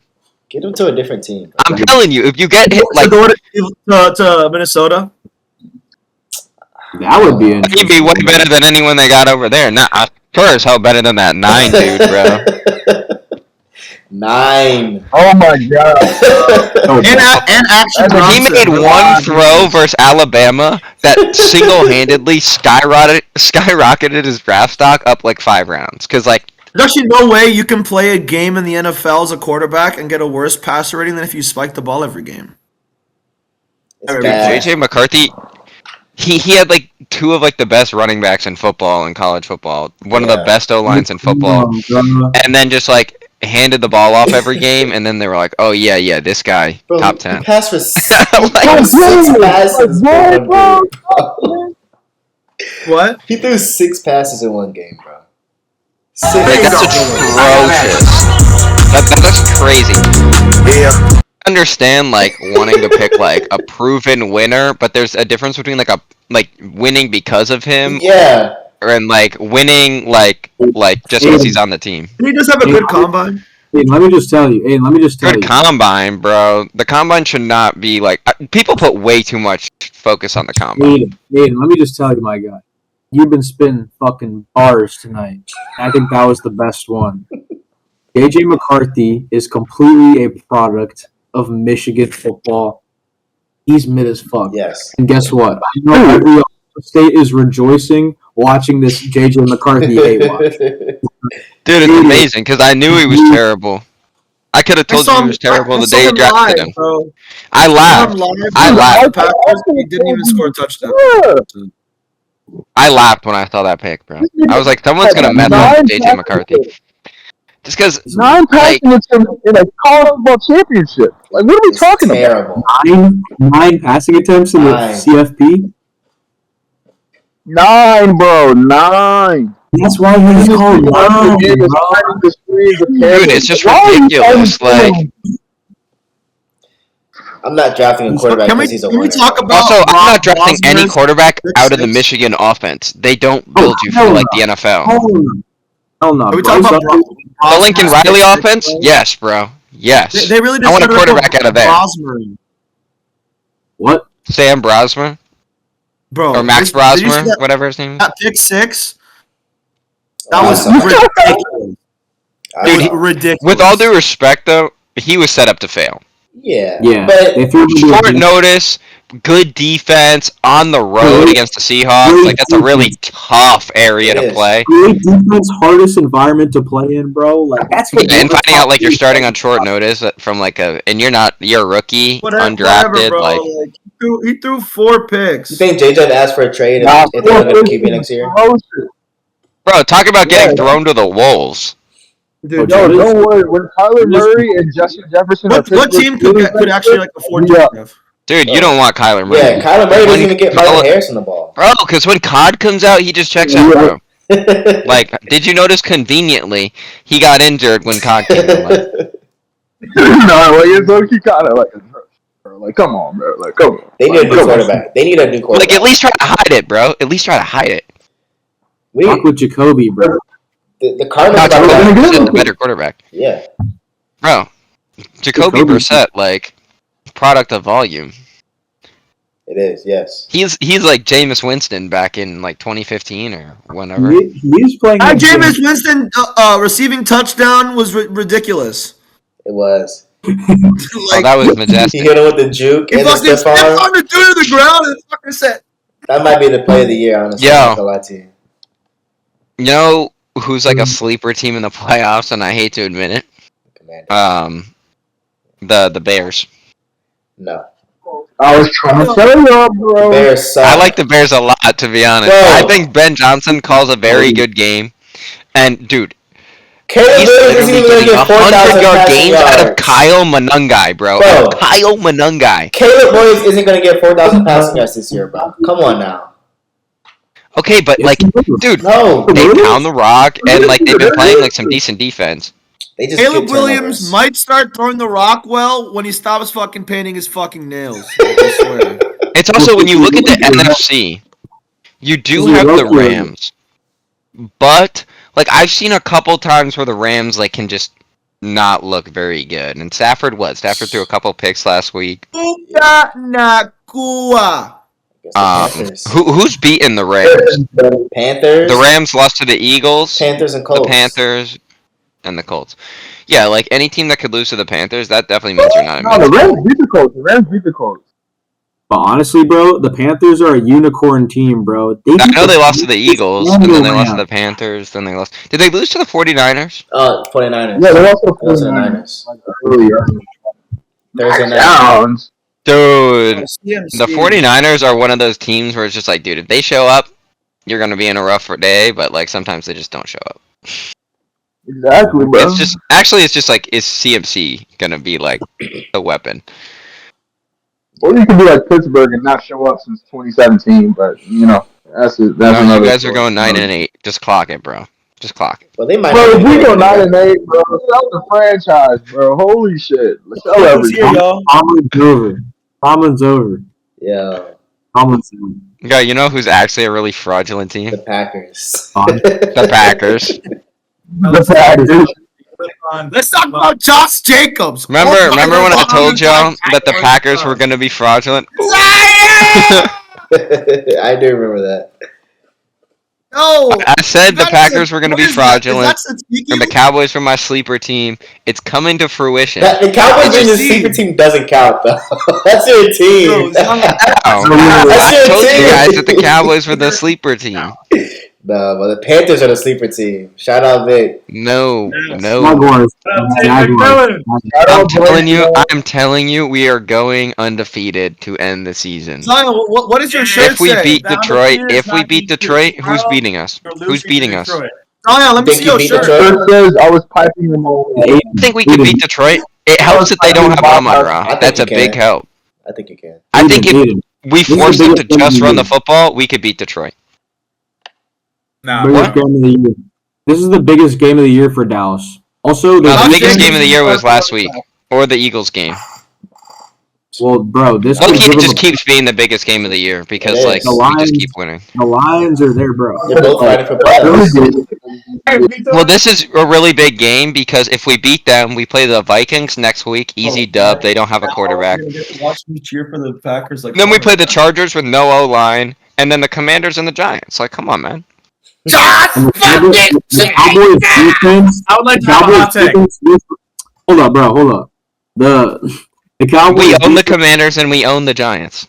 Get him to a different team. I'm telling you, if you get hit, like, Shador to Minnesota. That would be interesting. he'd be way better than anyone they got over there. Nah, sure as hell better than that 9 dude, bro. 9. Oh my god. And Action He made one throw versus Alabama that single-handedly skyrocketed his draft stock up like 5 rounds. Because, like, there's actually no way you can play a game in the NFL as a quarterback and get a worse passer rating than if you spike the ball every game. JJ McCarthy, he had like 2 of like the best running backs in football in college football, one of the best O-lines in football, and then just like handed the ball off every game, and then they were like, oh yeah, this guy, Bro, top 10. He passed for 6 Like, passes. What? He threw 6 passes in one game, bro. 6. Like, that's atrocious. That's crazy. Yeah. I understand like wanting to pick like a proven winner, but there's a difference between like winning because of him, and like winning like just because he's on the team. He does have a good combine. Let me just tell you. Good combine, bro. The combine should not be like people put way too much focus on the combine. Aiden, let me just tell you, my guy. You've been spitting fucking bars tonight. I think that was the best one. JJ McCarthy is completely a product of Michigan football. He's mid as fuck. Yes. And guess what? I know every state is rejoicing watching this JJ McCarthy hate watch. Dude, it's amazing because I knew he was terrible. I could have told you he was terrible the day you drafted him. Bro. I laughed. He didn't even score a touchdown. I laughed when I saw that pick, bro. I was like, someone's gonna mess up JJ McCarthy. Just because 9 passing attempts in a college football championship. Like, what are we talking terrible. about? 9 passing attempts in the 9. CFP? 9, bro. 9. That's why he's called 9, bro. Dude, it's just ridiculous. Like, I'm not drafting a quarterback because he's a winner. also, I'm not drafting any quarterback out of the Michigan offense. They don't build you for like the NFL. Hell no. Are we talking about The Lincoln Riley offense? Yes, bro. Yes. They really I want a quarterback out of there. What? Sam Brosmer? Bro, Or Max Brosmer? Whatever his name is. That pick 6. That was ridiculous. Dude, ridiculous. With all due respect, though, he was set up to fail. Yeah. But short notice, good defense on the road against the Seahawks. Like, that's a really tough area to play. Great defense, hardest environment to play in, bro. Like, that's what. And finding out like you're starting on short notice from like and you're a rookie, undrafted. Bro. Like he threw 4 picks. You think JJ asked for a trade if they don't get a QB next year? Bro, talk about getting thrown to the wolves. Dude, no, don't worry. When Kyler Murray and Justin Jefferson what team could actually like afford to? Dude, you don't want Kyler Murray. Yeah, Kyler Murray doesn't even get Marlon Harrison the ball. Bro, because when COD comes out, he just checks out, bro. Like, did you notice conveniently he got injured when Cog came in? Like, No, like it's low-key kind of like a bro. Like, come on, bro. Like, come on. They need a Like, new come on. quarterback. They need a new quarterback. at least try to hide it, bro. At least try to hide it. Fuck with Jacoby, bro. The Cardinals Not about Jacoby that. Brissett, the better quarterback. Yeah. Bro, Jacoby Brissett, like, product of volume. It is, yes. He's like Jameis Winston back in like 2015 or whenever. He's playing. Jameis Winston receiving touchdown was ridiculous. It was. Oh, that was He majestic. hit him with the juke He and the fucking stiff stepped arm. on the dude to the ground and fucking said. That might be the play of the year, honestly. Yo. I'm not gonna lie to you. You know who's like a sleeper team in the playoffs, and I hate to admit it. Commander. The Bears. No. I was trying to tell you, bro. Bears suck. I like the Bears a lot, to be honest. Bro. I think Ben Johnson calls a very good game, and dude, Caleb he's Williams isn't literally even gonna getting get 4,000 100-yard passing games out of yards. Kyle Manungai, bro. Bro. Out of Kyle Manungai. Caleb Williams isn't gonna get 4,000 passing yards this year, bro. Come on now. Okay, but like, dude, No. they pound the rock, and like they've been playing like some decent defense. They just Caleb get Williams turnovers. might start throwing the rock well when he stops fucking painting his fucking nails. I swear. It's also when you look at the NFC, you do have the Rams, but like I've seen a couple times where the Rams like can just not look very good. And Stafford threw a couple picks last week. Puta Nakua. Panthers. Who's beating the Rams? Panthers. The Rams lost to the Eagles, Panthers and the Colts. Panthers, and the Colts. Yeah, like any team that could lose to the Panthers, that definitely means you're not No, the invincible. Rams beat the Colts. The Rams beat the Colts. But honestly, bro, the Panthers are a unicorn team, bro. I know they lost to the Eagles, and then they lost to the Panthers, then they lost. Did they lose to the 49ers? 49ers. Yeah, they also Those are the 49ers. Niners. Like earlier. Thursday night. Downs. Dude, CMC. the 49ers are one of those teams where it's just like, dude, if they show up, you're going to be in a rough day, but like sometimes they just don't show up. Exactly, bro. It's just like, is CMC going to be like the weapon? Or you could be like Pittsburgh and not show up since 2017, but you know, that's it. That's No, another you guys story. are going 9-8. Just clock it, bro. Just clock it. Well, they might. Bro, if we go not 9-8, bro, sell the franchise, bro. Holy shit. Let's sell everything. Tomlin's over. Tomlin's over. Yeah, Tomlin's over. Yeah, you know who's actually a really fraudulent team? the Packers. The Packers. The Packers. Let's talk about Josh Jacobs. Remember when I told y'all that the Packers were going to be fraudulent? I do remember that. No. I said the Packers were going to be fraudulent, Is and the Cowboys were my sleeper team. It's coming to fruition. The Cowboys That's being the your sleeper team. team doesn't count, though. That's your team. I told you guys that the Cowboys were the sleeper team. No, but the Panthers are the sleeper team. Shout out Vic. No. Jaguars. Jaguars. I'm telling you, we are going undefeated to end the season. Zion, what does your shirt If we say? beat Detroit, who's beating us? Who's beating us? Zion, let me Think see you your beat shirt. Detroit? It says I was piping them all. I think we could beat Detroit. It helps that they don't have Amon-Ra. think That's you a big can. help. I think you can. I think if Aiden. we is the force them to biggest game just of run the the year. football, we could beat Detroit. Biggest game of the year. This is the biggest game of the year for Dallas. Also, No, the Josh biggest Jacobs game of the year was is last week, or the Eagles game. well, bro, this Low could key, give it them just keeps being the biggest game of the year because It like is. we just keep winning. the Lions are there, bro. They're both fighting for playoffs. Well, this is a really big game because if we beat them, we play the Vikings next week. Easy dub. They don't have a quarterback. Watch me cheer for the Packers. Like Then we play the Chargers with no O line, and then the Commanders and the Giants. Like, come on, man. And the Cowboys defense. I would like to Cowboys have a hot take. defense. Hold up, bro. Hold up. The Cowboys. We own the defense- Commanders and we own the Giants.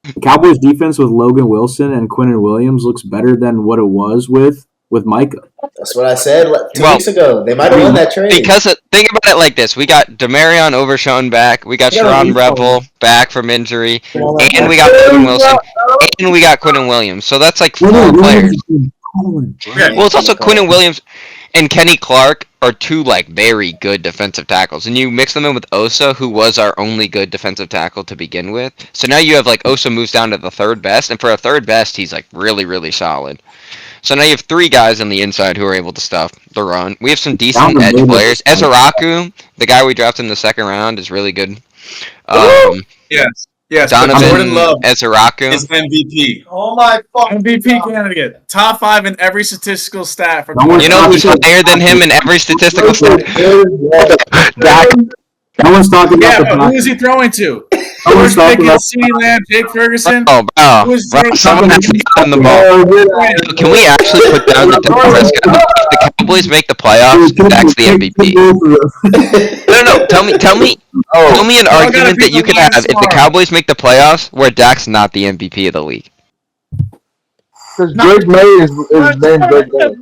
The Cowboys defense with Logan Wilson and Quinnen Williams looks better than what it was with Micah. That's what I said 2 Well, weeks ago. They might have won that trade. Because think about it like this: we got Demarion Overshown back, we got Yeah, Sharon he's Revel back from injury, All that and we got Logan Wilson, and we got Quinton Williams. So that's like 4 Quinnen players. Williams is Well, it's also Quinn Williams and Kenny Clark are two like very good defensive tackles, and you mix them in with Osa, who was our only good defensive tackle to begin with. So now you have like Osa moves down to the third best, and for a third best, he's like really, really solid. So now you have three guys on the inside who are able to stuff the run. We have some decent edge players. Ezaraku, the guy we drafted in the second round, is really good. Yes. Donovan Jordan Love Ezaraku is MVP. Oh my fucking MVP candidate. Top 5 in every statistical stat. From You know who's higher than him in every statistical stat? Dak. No one's talking about the but who Broncos. is he throwing to? No one's Who's talking picking about CeeDee Lamb, Jake Ferguson? Oh, bro. Who's Someone has to get on the ball. Can we actually put down the Dak Prescott? If the Cowboys make the playoffs, Dak's the MVP. No. Tell me an argument that you could have if the Cowboys make the playoffs where Dak's not the MVP of the league. Because Drake May is named Drake May.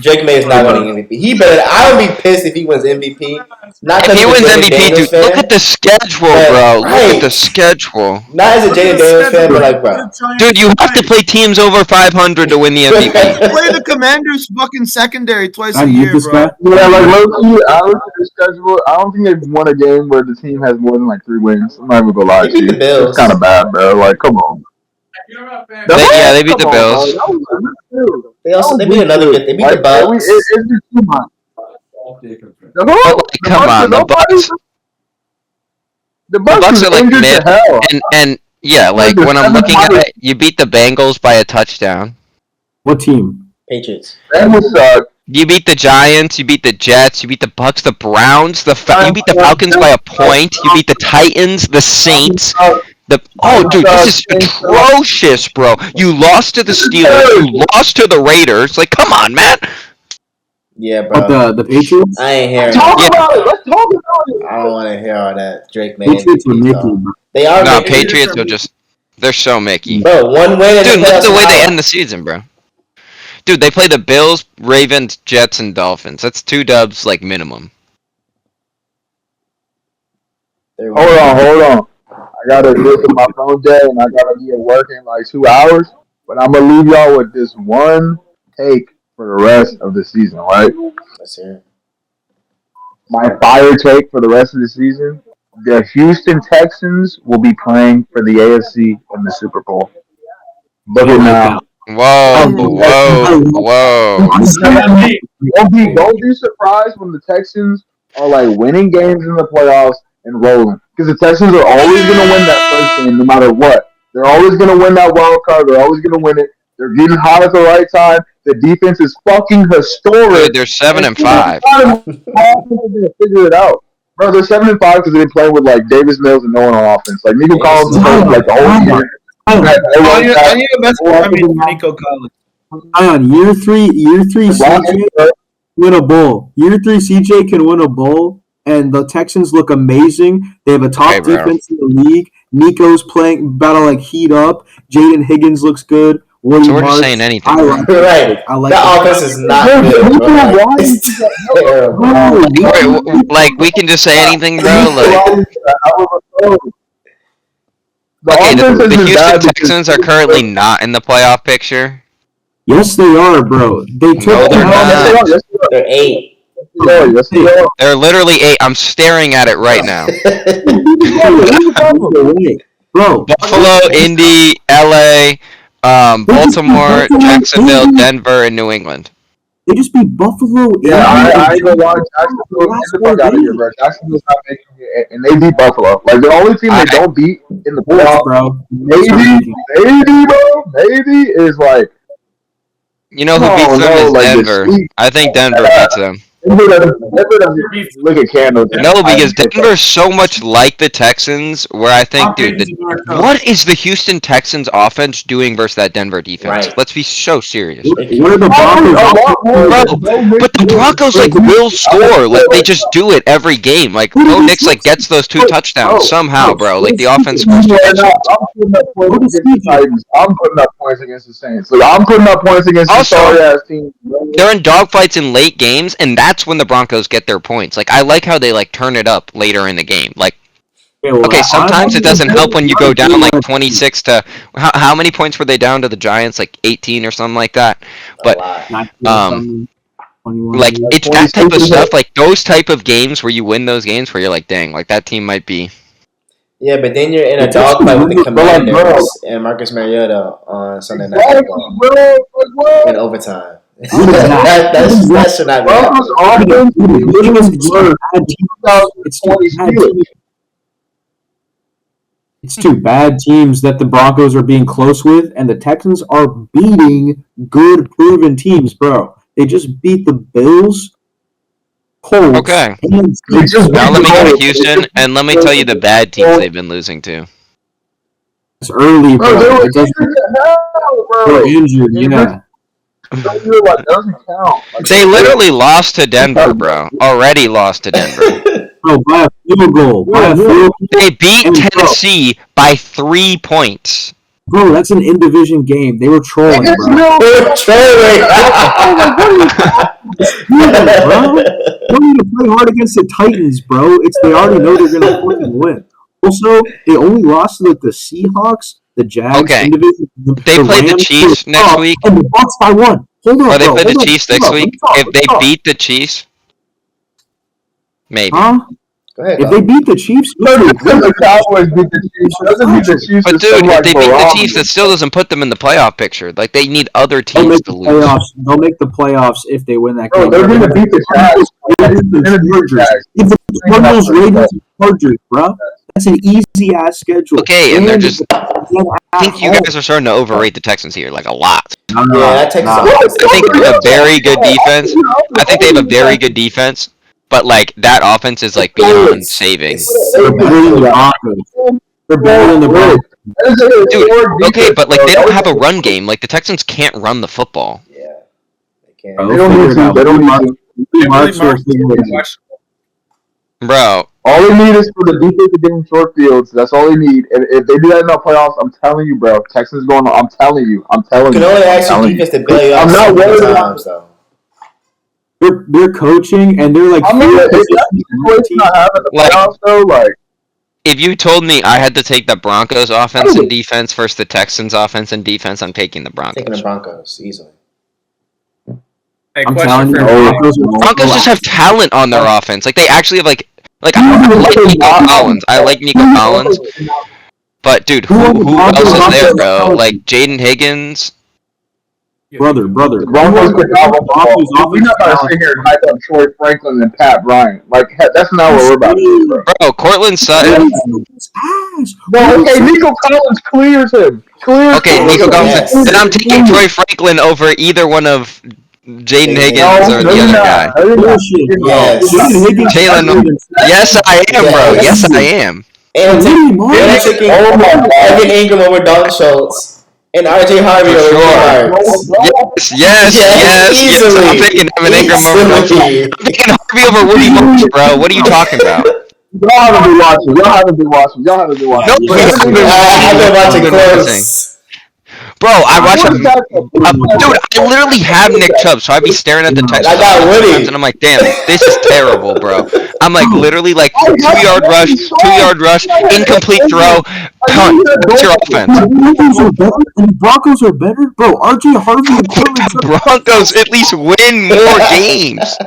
Drake May is not winning MVP. I would be pissed if he wins MVP. Not If he wins Jaden MVP, Daniels dude, fan. look at the schedule, bro. Look Right. at the schedule. Not as a Jaden Daniels fan, but like, bro. Dude, you have to play teams over 500 to win the MVP. play the Commanders fucking secondary twice a year, this bro. guy. Yeah, like low-key, I look at the schedule. I don't think they've won a game where the team has more than like 3 wins. I'm not even gonna lie They to beat you. the Bills. It's kind of bad, bro. Like, come on. They beat the Come on, Bills. bro. They beat another good. They beat the Bucks. It's too much. But, like, come on, the Bucks. The The Bucks is are like injured mid, to hell. and yeah, like when I'm looking at it, you beat the Bengals by a touchdown. What team? Patriots. That would suck. You beat the Giants, you beat the Jets, you beat the Bucks, the Browns, you beat the Falcons by a point, you beat the Titans, the Saints. Dude, this is atrocious, bro. You lost to the Steelers, you lost to the Raiders. Like, come on, man. Yeah, bro. What, the Patriots? I ain't hearing. Talk it. about it. Let's talk about it. I don't want to hear all that Drake May. Patriots are MVP Mickey, talk. bro. They are. No, Mickey. Patriots are just, they're so Mickey. Bro, one win. Dude, look at the way they end the season, bro. Dude, they play the Bills, Ravens, Jets, and Dolphins. That's 2 dubs, like, minimum. Hold on. I gotta look at my phone day, and I gotta be at work in like 2 hours. But I'm gonna leave y'all with this one take for the rest of the season, right? Let's hear it. My fire take for the rest of the season: the Houston Texans will be playing for the AFC in the Super Bowl. Look at now. Whoa. Don't be surprised when the Texans are like winning games in the playoffs and rolling. Because the Texans are always going to win that first game no matter what. They're always going to win that wild card. They're always going to win it. They're getting hot at the right time. The defense is fucking historic. Dude, they're 7-5. They're going to figure it out. Bro, they're 7-5 because they've been playing with like Davis Mills and no one on offense. Like Nico Collins is like the whole year. I need a message from Nico Collins. On year three, CJ win a bowl. Year 3, CJ can win a bowl, and the Texans look amazing. They have a top defense in the league. Nico's playing, about to like heat up. Jaden Higgins looks good. William So we're just Marks, saying anything. I like You're right. I like That offense is not good, bro. It's terrible. Wait, like, we can just say anything, bro? Like, okay, the Houston Texans are currently not in the playoff picture. Yes, they are, bro. They took No, they're not. They're 8. They're literally 8. I'm staring at it right now. Bro, Buffalo, Indy, LA, Baltimore, Jacksonville, Denver, and New England. they just beat Buffalo. Yeah, I ain't gonna lie. Jacksonville, get the fuck out of here, bro. Jacksonville's not making it, and they beat Buffalo. Like the only team they don't beat in the playoffs, bro. maybe is like. You know who beats them is Denver. I think Denver beats them. Denver doesn't look at candles. No, because Denver's so much like the Texans, where I think, dude, what is the Houston Texans offense doing versus that Denver defense? Right. Let's be so serious. What are the Broncos? Bro, but the Broncos like will score. Like they just do it every game. Like Bo Nix like gets those 2 touchdowns somehow, bro. Like the offense scores 2 touchdowns. I'm putting up points against the Saints. Like I'm putting up points against the sorry ass team. They're in dogfights in late games, and that's when the Broncos get their points. Like I like how they like turn it up later in the game. Like Okay, sometimes it doesn't help when you go down like 26 to how many points were they down to the Giants? Like 18 or something like that. But like it's that type of stuff, like those type of games where you win those games where you're like, dang, like that team might be. Yeah, but then you're in a dogfight with the Commanders and Marcus Mariota on Sunday Night Football in overtime. that should not be. It's two bad teams that the Broncos are being close with, and the Texans are beating good, proven teams, bro. They just beat the Bills, Colts. Okay. Now let me go to Houston, and let me tell you the bad teams they've been losing to. It's early, bro. They're injured, yeah. They literally lost to Denver, bro. Already lost to Denver. Bro, by a field goal. They beat Tennessee by 3 points. Bro, that's an in-division game. They were trolling, bro. They were trolling. Bro, they need to play hard against the Titans, bro. They already know they're gonna fucking win. Also, they only lost to the Seahawks, the Jags, okay. They played the Chiefs next week. And the Bucs by 1. Hold on, they play the Chiefs next week. If they beat the Chiefs, maybe. Huh? Go ahead, if they beat the Chiefs, the Cowboys beat the Chiefs. Doesn't beat the Chiefs. But dude, if they beat the Chiefs, that still doesn't put them in the playoff picture. Like they need other teams to lose. They'll make the playoffs if they win that game. They're going to beat the Jags. If the Cardinals, Ravens, Chargers, bro, that's an easy ass schedule. Okay, and they're just. I think you guys are starting to overrate the Texans here, like a lot. Yeah, I think they have a very good defense. I think they have a very good defense. But like that offense is like beyond saving. They're better than the Broncos. Dude, okay, but like they don't have a run game. Like the Texans can't run the football. Yeah, they can't. They don't need to. Bro, all they need is for the defense to get in short fields. That's all they need. And if they do that in the playoffs, I'm telling you, bro, Texans going. I'm telling you. You can only ask your defense to bail you out. I'm not worried about it. Though. They're coaching and they're like. I mean, is that situation not having the playoffs though? Like, if you told me I had to take the Broncos offense and defense versus the Texans offense and defense, I'm taking the Broncos. Taking the Broncos easily. Hey, I'm telling you, Broncos just have talent on their offense. Like they actually have like I like Nico Collins. I like Nico Collins. But dude, who else is there, bro? Like Jaden Higgins. Brother. We're not going to sit here and hype up Troy Franklin and Pat Bryant. Like, that's not what we're about to do, bro. Bro, Cortland Sutton. No, okay, Nico Collins clears him. Okay, Nico Collins. Then I'm taking Troy Franklin over either one of Jaden Higgins or the other guy. Jalen. Yes, I am, bro. Yes, I am. And I'm taking Evan Ingram over Dalton Schultz. And RJ Harvey over Yes. Easily. I'm taking Evan Ingram over. I'm taking Harvey over Woody Bush, bro. What are you talking about? Y'all haven't been watching. No, I've been watching close. Bro, I watch dude, I literally have Nick Chubb, so I'd be staring at the Texans. I got Woody. And I'm like, damn, this is terrible, bro. I'm like, literally, like, 2-yard rush, incomplete throw, punt. What's your offense? The Broncos are better? Bro, RJ Harvey and the Broncos at least win more games.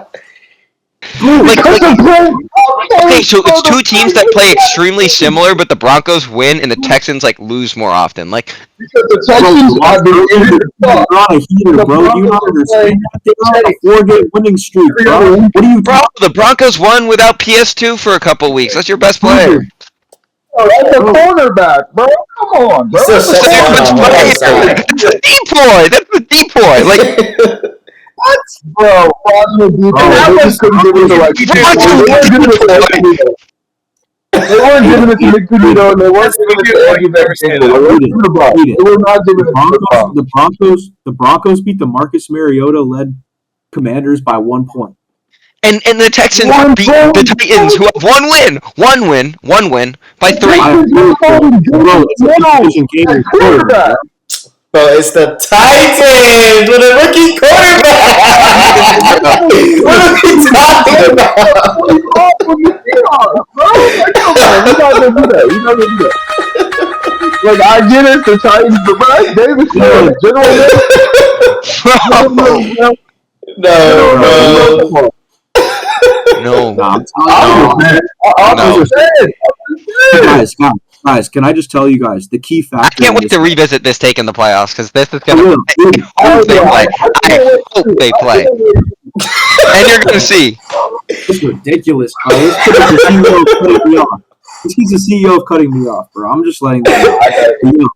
Okay, so it's two teams that play extremely similar, but the Broncos win and the Texans like lose more often. Like because the Texans are they're on a heater, bro. You don't understand. They're on a 4-game winning streak, bro. What are you, bro? The Broncos won without PS2 for a couple weeks. That's your best player. Oh, that's a cornerback, bro. Come on, bro. That's a decoy. That's a decoy. Like. What? Bro, fraudulent decoy. They just couldn't give it to like. They weren't giving it to Nick Benito, and they weren't giving it to Eddie Van They were not giving it to the Broncos beat the Marcus Mariota-led Commanders by 1 point. And the Texans beat the Titans, who have one win by 3. Bro, it's the Titans with a rookie quarterback. What are we talking about? gonna do that. He's not gonna do that. Like I get it, the Titans, but bro, Davis No. No. Guys, can I just tell you guys the key factor? I can't wait to revisit this take in the playoffs because this is gonna. I hope they play. And you're gonna see. It's ridiculous, bro. He's the CEO of cutting me off, bro. I'm just letting you know.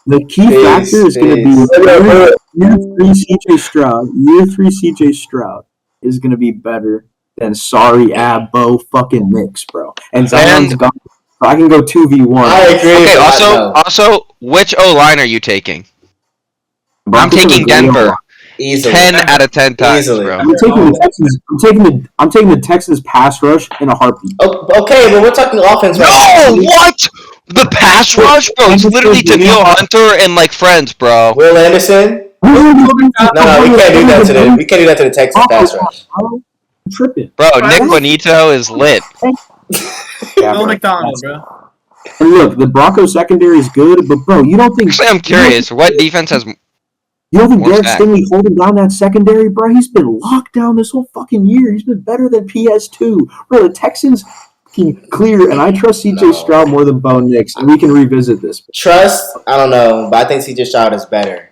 The key factor is going to be year 3 CJ Stroud. Year 3 CJ Stroud is going to be better than sorry Bo fucking Knicks, bro. And Zion's gone. So I can go 2v1. I agree. Okay. Also, which O line are you taking? I'm taking Denver. Easily. 10 out of 10 times, Easily. bro. I'm taking the Texans. I'm taking the Texans pass rush in a heartbeat. Okay, but we're talking offense. No, what? The pass rush, bro. It's literally Daniil Hunter and like friends, bro. Will Anderson? No, we can't do that to them. We can't do that to the Texans pass rush. I'm tripping, bro. Nick Bonito is lit. Bill McDonald, bro. And look, the Broncos secondary is good, but bro, you don't think? Actually, I'm curious. What defense has? You don't think What's Derek that? Stingley holding down that secondary, bro? He's been locked down this whole fucking year. He's been better than PS2. Bro, the Texans can clear, and I trust CJ Stroud more than Bo Nix, and we can revisit this. Trust? I don't know, but I think CJ Stroud is better.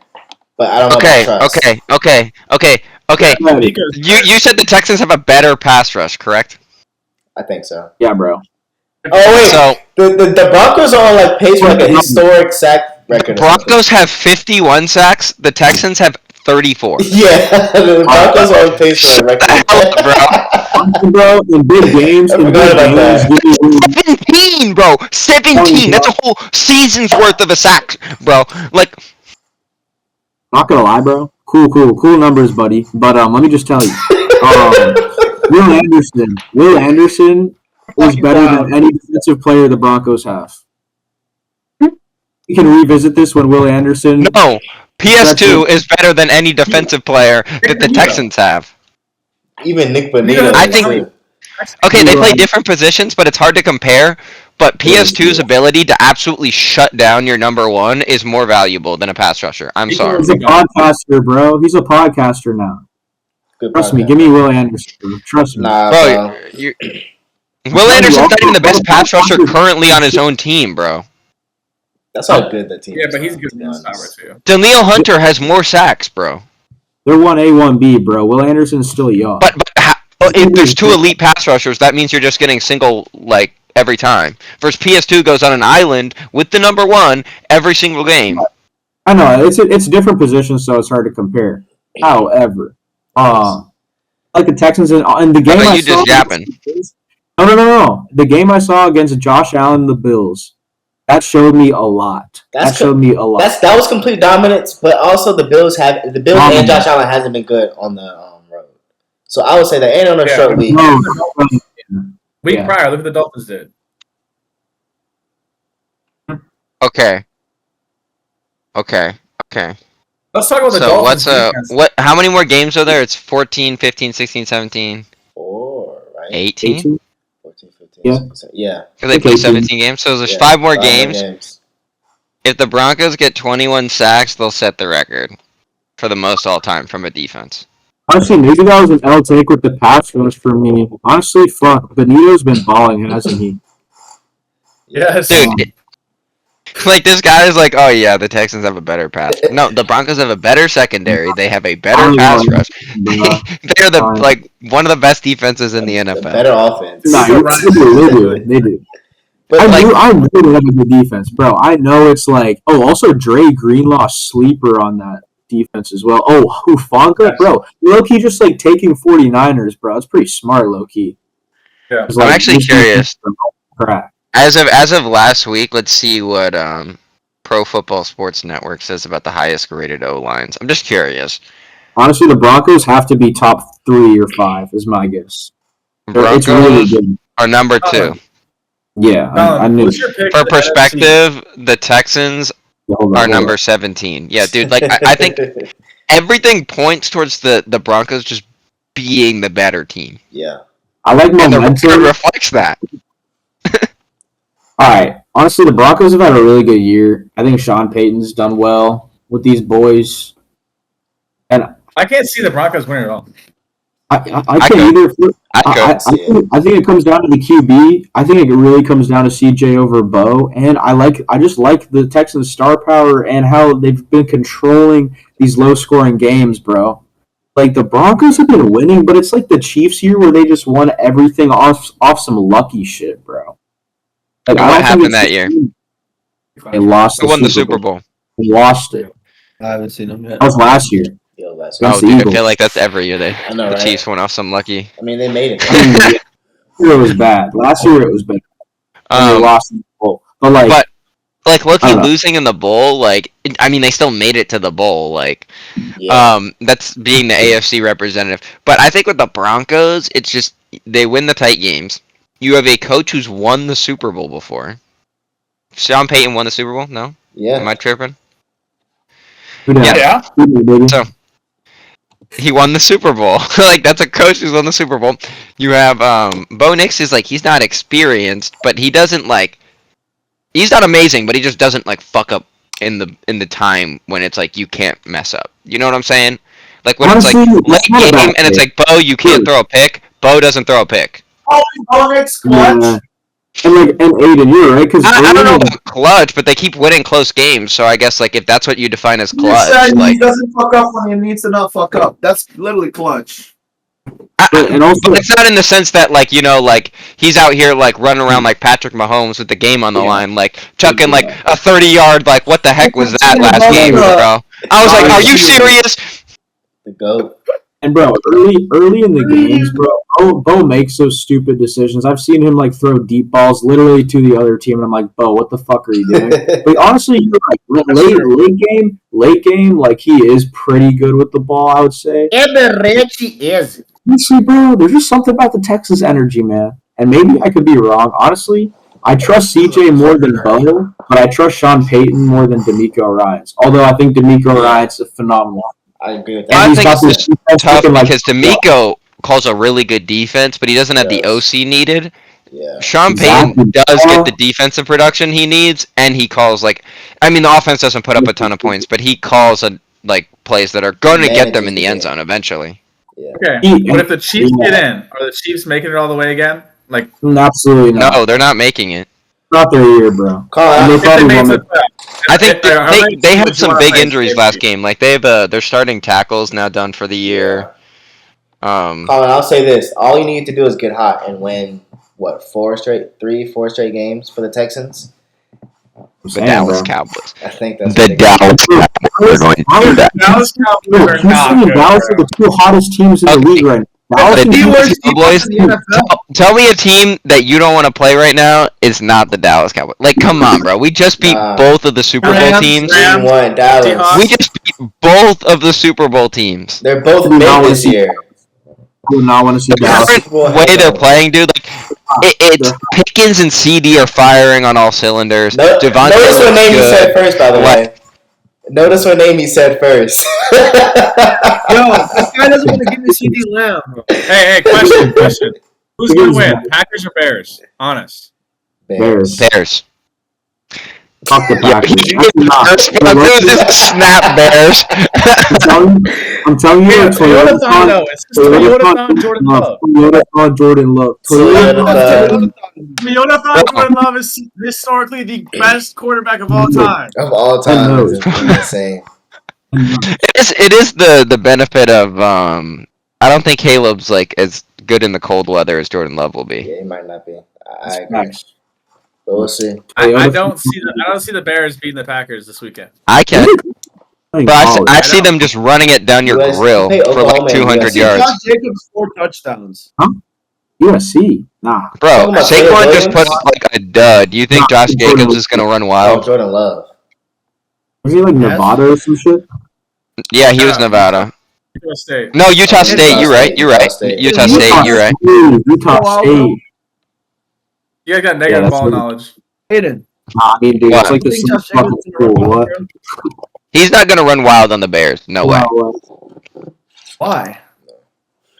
But I don't know about trust. Okay. You said the Texans have a better pass rush, correct? I think so. Yeah, bro. Oh, wait. So the Broncos are on like pace for like a historic sack record. the Broncos have 51 sacks. The Texans have 34. Yeah, the Broncos are on pace for a record. Bro, in big games, 17, bro. 17. That's a whole season's worth of a sack, bro. Like, not gonna lie, bro. Cool numbers, buddy. But let me just tell you, Will Anderson is better than any defensive player the Broncos have. We can revisit this when Will Anderson. no. PS2 is better than any defensive player that the Texans have. Even Nick Bonito. I think. Okay, they play different positions, but it's hard to compare. But PS2's ability to absolutely shut down your number one is more valuable than a pass rusher. I'm sorry. He's a podcaster, bro. He's a podcaster now. Good Trust me. podcast. Give me Will Anderson. Bro. Trust me. Nah, Bro, Will Anderson's not even the best pass rusher currently on his own team, bro. That's how good that team is. Yeah, but he's good to be in this honest. too. Daniil Hunter has more sacks, bro. They're 1A, 1B, bro. Will Anderson's still young. But if there's two elite pass rushers, that means you're just getting single, like, every time. Versus PS2 goes on an island with the number one every single game. I know it's different positions, so it's hard to compare. However, like the Texans in the game How about I you saw. just yapping? No. The game I saw against Josh Allen and the Bills, that showed me a lot. That was complete dominance, but also the Bills and Josh Allen hasn't been good on the road. So I would say that ain't on a short week. Week prior, look what the Dolphins did. Okay. Let's talk about the So Dolphins. how many more games are there? It's 14, 15, 16, 17, 4, right? 18? 14, 15, Yeah. 16, yeah. Because they play 17 games, so there's 5 more games. If the Broncos get 21 sacks, they'll set the record for the most all time from a defense. Honestly, maybe that was an L take with the pass rush for me. Honestly, fuck. Benito's been balling, hasn't he? Yes. Dude, like this guy is like, oh yeah, the Texans have a better pass. No, the Broncos have a better secondary. They have a better pass rush. They're one of the best defenses in the NFL. The better offense. They do. But I knew they have a good defense, bro. I know it's like, also Dre Greenlaw sleeper on that defense as well. Oh, Hufanga, bro. Low-key just like taking 49ers, bro. It's pretty smart, low-key. Yeah. I'm actually curious. Crap. As of last week, let's see what Pro Football Sports Network says about the highest rated O lines. I'm just curious. Honestly, the Broncos have to be top 3 or 5, is my guess. It's really Broncos good. are number 2. Yeah, I knew. For perspective, the Texans are number 17. Yeah, dude, like I think everything points towards the Broncos just being the better team. Yeah. I like And the momentum. record reflects that. All right. Honestly, the Broncos have had a really good year. I think Sean Payton's done well with these boys. And I can't see the Broncos winning at all. I can't could. either. I think it comes down to the QB. I think it really comes down to CJ over Bo, and I just like the Texans' star power and how they've been controlling these low-scoring games, bro. Like the Broncos have been winning, but it's like the Chiefs here where they just won everything off some lucky shit, bro. Like, What happened that year? They lost. Who won the Super Bowl? They lost it. I haven't seen them yet. That was last year. Yo, last Against Oh, the dude, I Eagles. feel like that's every year. I know, The right? Chiefs went off some lucky. I mean, they made it. Last year it was bad. Last year it was bad. And they lost in the bowl. But like, Loki I don't know. losing in the bowl, like, I mean, they still made it to the bowl, like, Yeah. that's being the AFC representative. But I think with the Broncos, it's just they win the tight games. You have a coach who's won the Super Bowl before. Sean Payton won the Super Bowl? No? Yeah. Am I tripping? Yeah. So he won the Super Bowl. Like, that's a coach who's won the Super Bowl. You have Bo Nix is like, he's not experienced, but he doesn't like, he's not amazing, but he just doesn't like fuck up in the time when it's like you can't mess up. You know what I'm saying? Like when Honestly, it's like late that's not a game bad and it's pick. like, Bo, you can't throw a pick. Bo doesn't throw a pick. Yeah. And Aiden, you're right because I don't know about clutch, but they keep winning close games. So I guess like if that's what you define as clutch, like he doesn't fuck up when he needs to not fuck up. That's literally clutch. and also but it's not in the sense that like like he's out here like running around like Patrick Mahomes with the game on the line, like chucking like a 30-yard. Like what the heck was that last game, bro? I was like, are you serious? The GOAT. and bro, early in the games, bro, Bo makes those stupid decisions. I've seen him like throw deep balls literally to the other team, and I'm like, Bo, what the fuck are you doing? But honestly, you're like late game, like he is pretty good with the ball, I would say. is. Honestly, bro, there's just something about the Texas energy, man. And maybe I could be wrong. Honestly, I trust CJ more than Bo, but I trust Sean Payton more than D'Amico Ryans. Although I think D'Amico Ryans is phenomenal. I agree with I that. And he's think got it's this just defense tough looking like- because D'Amico calls a really good defense, but he doesn't have the Yes. OC needed. Yeah. Sean Payton Exactly. does get the defensive production he needs, and he calls like, I mean, the offense doesn't put up a ton of points, but he calls like plays that are going to get them in the end zone eventually. Okay. He- But if the Chiefs Yeah. get in, are the Chiefs making it all the way again? Like, Absolutely not. No, they're not making it. Not their year, bro. Colin, And they if they probably made won the it. playoffs, I think they had some big nice injuries game. last game. Like they have their starting tackles now done for the year. Colin, I'll say this: all you need to do is get hot and win. What 4 straight games for the Texans? The Dallas Cowboys. I think that's The what they got. Dallas Cowboys are going to do that. Dallas Cowboys Bro, are Houston not and good. Dallas are bro. the two hottest teams in the Okay. league right now. Dallas The and Dallas Houston- Cowboys. Tell me a team that you don't want to play right now is not the Dallas Cowboys. Like, come on, bro. We just beat Nah. both of the Super Bowl Rams, teams. Rams. Team 1, Dallas. Seahawks. We just beat both of the Super Bowl teams. They're both We big now this see- year. I do not want to see The Dallas. current Well, way they're hell. playing, dude, like, it's Pickens and CD are firing on all cylinders. No, Devontae notice what looks name you good. said first, by the What? way. Notice what name you said first. Yo, this guy doesn't want to give me CD Lamb. Hey, question. Who's gonna win? Packers or Bears? Honest. Bears. Bears. Fuck the Yeah, Packers. he Actually, not. Bears. This is snap Bears. I'm telling you, Toyotathon, though. It's just Toyotathon Jordan Love. Toyotathon Jordan Love. Toyotathon. Toyotathon Jordan Love is historically the best quarterback of all time. Of all I time, know. is insane. It is the benefit of I don't think Caleb's like as good in the cold weather as Jordan Love will be. Yeah, he might not be. I agree. But we'll see. I don't see the Bears beating the Packers this weekend. I can, but I see I know. them just running it down your US grill hey, for Oklahoma like and 200 USC. yards. Josh Jacobs 4 touchdowns. USC. Nah. Bro, Talking about Saquon Caleb just put Williams? up like a dud. Do you think Josh Jacobs is gonna run Oh, wild? Jordan Love. Was he like Nevada or some shit? Yeah, he was Yeah. Nevada. Utah State. No, Utah State. Utah You're right. State, You're Utah right. State. Utah State. You're right. Utah State. You guys got Yeah, negative that's ball what- knowledge. Aiden. Nah, I mean, dude, What? it's like the I think same Josh Jacobs fucking is school. gonna run What? wild. He's not gonna run wild on the Bears. No way. Why?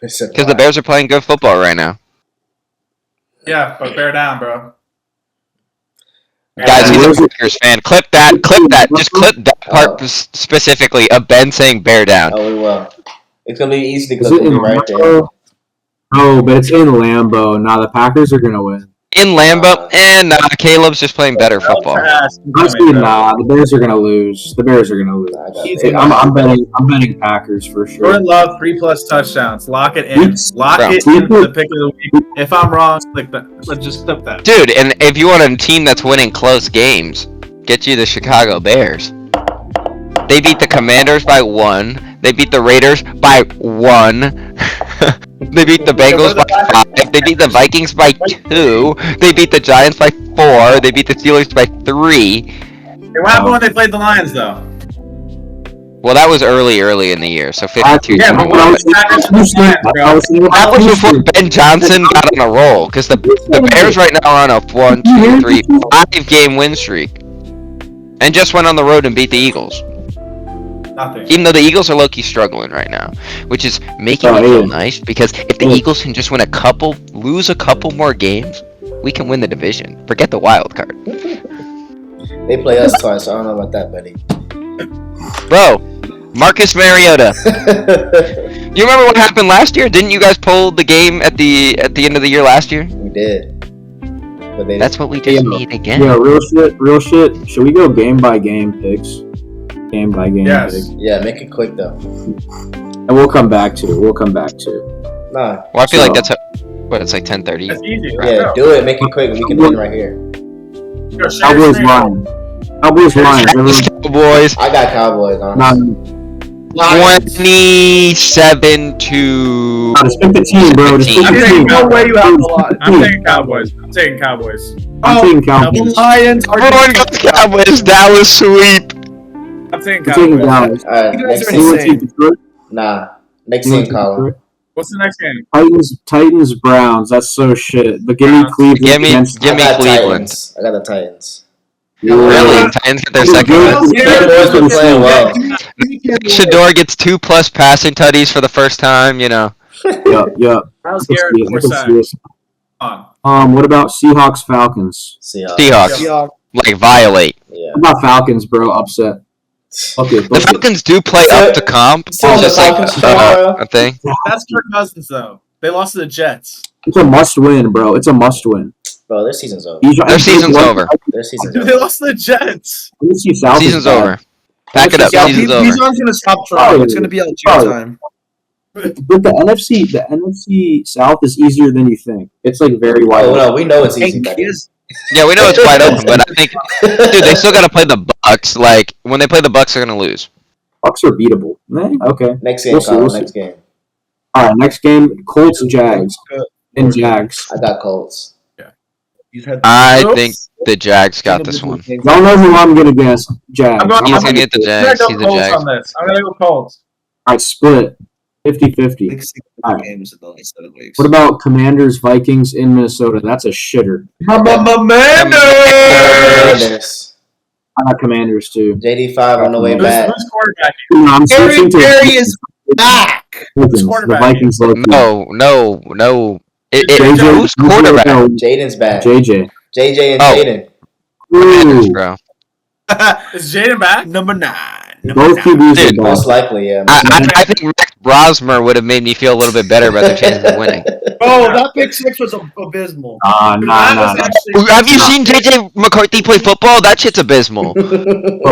Because Because the Bears are playing good football right now. Yeah, but bear down, bro. Guys, he's a where's it- Packers fan. Clip that. Just clip that part specifically of Ben saying bear down. Oh, we will. It's gonna be easy to Is clip it in right there. Lambeau? No, but it's in Lambeau. Nah, the Packers are gonna win. In Lambeau, and Caleb's just playing better football. Honestly, nah, the Bears are gonna lose. The Bears are gonna lose. Nah, I got Easy. it. I'm betting Packers for sure. Jordan Love 3+ touchdowns. Lock it in. Lock Bro. it in for the pick of the week. If I'm wrong, click that. Let's just clip that. Dude, and if you want a team that's winning close games, get you the Chicago Bears. They beat the Commanders by 1. They beat the Raiders by 1. They beat the Bengals by 5. They beat the Vikings by 2. They beat the Giants by 4. They beat the Steelers by 3. Hey, what happened when they played the Lions, though? Well, that was early in the year, so 52. Yeah, but what was the Packers and the Lions, bro? That was before Ben Johnson got on a roll, because the Bears right now are on a 1, 2, 3, 5-game win streak. And just went on the road and beat the Eagles. Nothing. Even though the Eagles are low-key struggling right now, which is making me feel nice, because if the Eagles can just lose a couple more games, we can win the division. Forget the wild card. They play us twice, so I don't know about that, buddy. Bro, Marcus Mariota. You remember what happened last year? Didn't you guys pull the game at the end of the year last year? We did. But they That's what we just need again. Yeah, real shit. Should we go game by game picks? Game by game Yes. picks. Yeah, make it quick though. And we'll come back to it. Nah. Well, I feel like So- that's it's like 10:30. That's easy. Yeah, do it. Make it quick. We can win right here. Yo, share your Cowboys screen. Lions. Cowboys Lions. Cowboys. I got Cowboys, honestly. Nah, 27 to. just pick the team, bro. Just pick I'm the taking team. no way you have a lot. Pick the I'm team. taking Cowboys. I'm taking Cowboys. I'm taking Cowboys. Lions are Everyone goes Cowboys. Dallas sweep. I'm taking I'm taking Cowboys. Dallas. Alright, You guys next are team. Anyone insane. take Detroit? Nah. Next Anyone team, take Colin. Detroit? What's the next game? Titans, Browns. That's so shit. But give me Browns. Cleveland Give me- against. give I me got Cleveland. Titans. I got the Titans. Really? Titans get their second win. Cowboys been playing well. Shador gets 2+ passing tutties for the first time. You know. Yup. How's I can Garrett see it, I can see Forsyth? it. On. What about Seahawks, Falcons? Seahawks. Like violate. Yeah. What about Falcons, bro? Upset. Okay, The Falcons do play up to comp. It's So the just like Falcons tomorrow? a thing. That's Kirk Cousins, though. They lost to the Jets. it's a must win, bro. It's a must win. Bro, their season's over. Their season's over. Their season's Dude, over. they lost to the Jets. NFC South is Season's bad. over. Pack it up. Yeah, Season's over. He's not gonna stop trying. It's gonna be out Oh. time. But the NFC South is easier than you think. It's like very wide. Oh, open. no, we know it's easy, Hey, buddy. kids, Yeah, we know it's wide open, but I think, dude, they still gotta play the Bucks. Like when they play the Bucks, they're gonna lose. Bucks are beatable. Okay. Next game, We'll see, Colin. we'll see. Next game. All right, next game: Colts, Jags, and Jags. I got Colts. I think the Jags got this one. Y'all know who I'm gonna guess. Jags. I'm going- He's I'm gonna get the I'm Jags. gonna He's go the Colts Jags. on this. I'm gonna go Colts. All right, split 50-50. Alright. games in the last 7 weeks. What about Commanders, Vikings in Minnesota? That's a shitter. Commanders. I got Commanders too. JD5 on the way Who's back. quarterback? I'm switching to is back. Vikings. The quarterback? Vikings low key. No. JJ, Who's quarterback? No, Jaden's back. JJ. JJ and Oh. Jaden. Commanders, Ooh, bro. Is Jaden back? Number 9. both QBs Dude, are back. Most likely, yeah. I think Max Brosmer would have made me feel a little bit better about their chances of winning. Oh, that pick 6 was abysmal. Nah. Have you seen JJ McCarthy play football? That shit's abysmal. But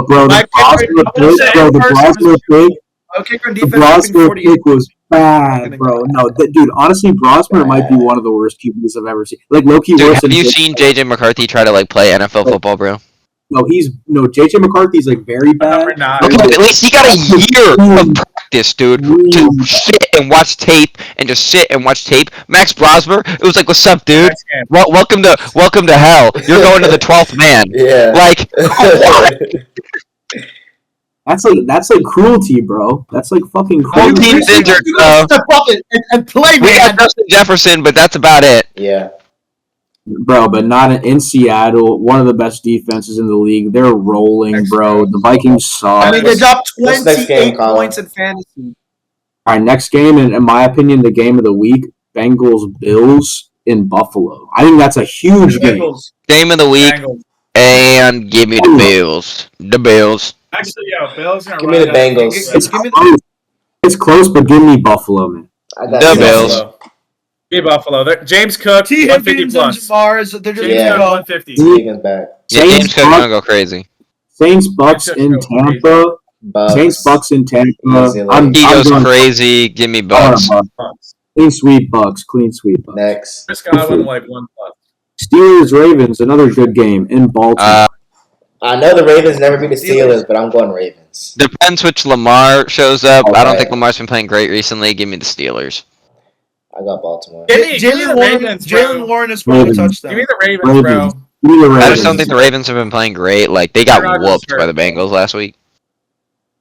bro, the Brosmer pick, Okay, on the defense, Brosmer 48. pick was bad, bro. No, dude, honestly, Brosmer might be one of the worst QBs I've ever seen. Like, low-key Dude, worse have than you seen JJ McCarthy try to like play NFL football, bro? No, JJ McCarthy's like very bad. Number 9. Okay, at least he got a year of practice, dude, to sit and watch tape and just sit and watch tape. Max Brosmer, it was like, "What's up, dude? Next game. Welcome to hell. You're going to the 12th man." Yeah. Like, what? That's like cruelty, bro. That's like fucking Whole cruelty. team's injured, bro. Step up and play, We got man. Justin Jefferson, but that's about it. Yeah. Bro, but not in Seattle. One of the best defenses in the league. They're rolling, bro. The Vikings suck. I mean, they dropped What's next game, 28 Colin? points in fantasy. All right, next game, and in my opinion, the game of the week: Bengals Bills in Buffalo. I think that's a huge game. Bengals. Game of the week. Bengals. And give me the Bills. The Bills. Actually, yo, Bills gonna Give me the run it up. Bengals. It's close, but give me Buffalo, man. I got The the Bills. Buffalo. Give me Buffalo. James Cook, T. 150 Higgins and plus. Jamar, they're just James Yeah. Cook, gonna go. 150. Higgins back. Yeah, Saints, James Cook gonna go crazy. Saints Bucks Saints in go crazy. Tampa. Bucks. Saints Bucks in Tampa. Easily. He goes going- crazy. Give me I want Bucks. a Bucks. Bucks. Clean sweep Bucks. Clean sweep Bucks. Next. Chris Godwin, like 1 plus. Steelers Ravens, another good game in Baltimore. I know the Ravens never beat the Steelers, but I'm going Ravens. Depends which Lamar shows up. I don't Okay. think Lamar's been playing great recently. Give me the Steelers. I got Baltimore. Give me the Jalen Warren, Ravens, bro. Jalen Warren is scoring a Ravens. touchdown. Give me the Ravens, bro. Ravens. Give me the I just Ravens. don't think the Ravens have been playing great. Like they got Rodgers whooped by hurt. the Bengals last week.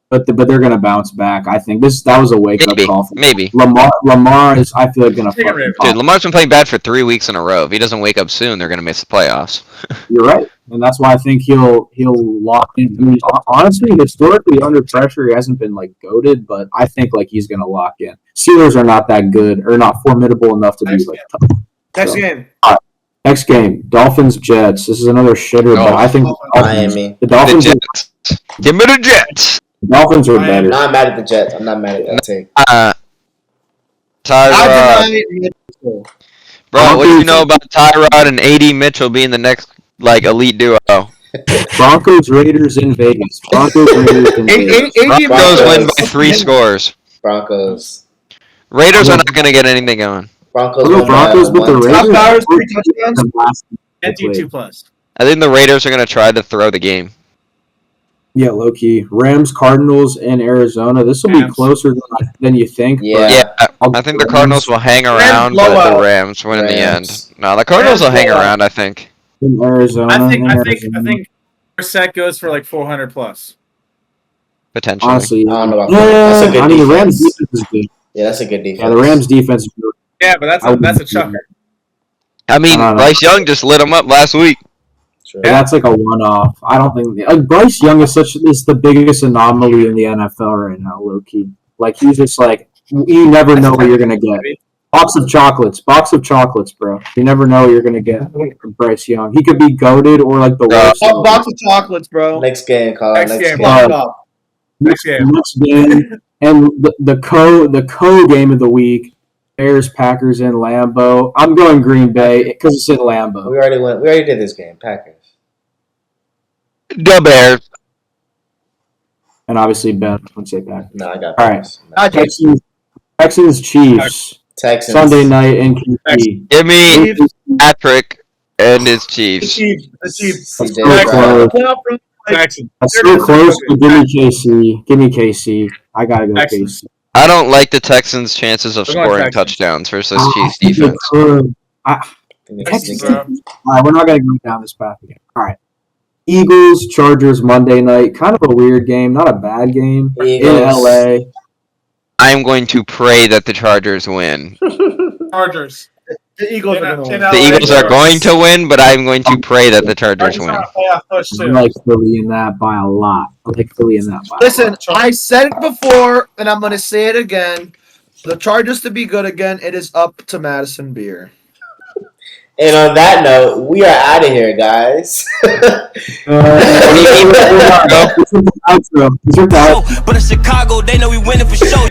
But they're gonna bounce back. I think that was a wake up Maybe, call. maybe. Lamar is, I feel like, gonna Take a fucking Ravens. pop. Dude, Lamar's been playing bad for 3 weeks in a row. If he doesn't wake up soon, they're gonna miss the playoffs. You're right, and that's why I think he'll lock in. I mean, honestly, historically under pressure, he hasn't been like goated, but I think like he's gonna lock in. Steelers are not that good or not formidable enough to be Next like tough. Next So, game. Next game, Dolphins Jets. This is another shitter, but I think Miami. the The Dolphins Jets. Give me the Jets. are Miami. better. I'm not mad at the Jets. I'm not mad at that take. Tyrod. Bro, what do you know about Tyrod and AD Mitchell being the next like elite duo? Broncos Raiders in Vegas. Broncos Raiders in Vegas. Broncos win by 3 scores. Broncos. Raiders are not gonna get anything going. Broncos I'll go win by Broncos, but the 1 Raiders. Top Bowers, 3 touchdowns. NT2 plus. I think the Raiders are gonna try to throw the game. Yeah, low key. Rams, Cardinals, and Arizona. This will be Rams. closer than you think. Yeah. Yeah, I think the Cardinals will hang around, but blowout. the Rams win in the end. Rams. No, the Cardinals will Rams hang blowout. around. I think. In Arizona. I think Arizona. Brissett goes for like 400 plus. Potentially. Honestly, I don't know about yeah, That's a good I mean, the Rams defense. defense is good. Yeah, that's a good defense. Yeah, the Rams defense is good. Yeah, but that's a chucker. I mean, I don't know. Bryce Young just lit him up last week. True. But that's like a one-off. I don't think Bryce Young is the biggest anomaly in the NFL right now, low key. Like he's just like you never know what you're gonna get. Box of chocolates, bro. You never know what you're gonna get from Bryce Young. He could be goated or like the worst. Box of chocolates, bro. Next game, Colin. Next Next game. game. Lock it up. Next game. Next game, and the co game of the week, Bears Packers in Lambeau. I'm going Green Bay because it's in Lambeau. We already went. We already did this game. Packers. The Bears. And obviously Ben would say Packers. No, I got All right. Packers. Texans Chiefs Texans. Sunday night in KC. Give me Patrick and his Chiefs. The Chiefs. CJ So Stroud. close. Texans. That's so close, but give me KC. Give me KC. I gotta go Texans. KC. I don't like the Texans' chances of We're going scoring Texans. touchdowns versus I Chiefs think they defense. could. I think they Texans, sneak bro. in. All right, we're not gonna go down this path again. All right. Eagles Chargers Monday night. Kind of a weird game, not a bad game. In Eagles. LA. I'm going to pray that the Chargers win. Chargers. The Eagles are going to win. The Eagles are going to win, but I'm going to pray that the Chargers Chargers win. on a playoff push I too. like Philly in that by a lot. I like Philly in that by Listen, I said it before, and I'm going to say it again. For the Chargers to be good again, it is up to Madison Beer. And on that note, we are out of here, guys. a lot. Outro. But in Chicago, they know we winning for sure.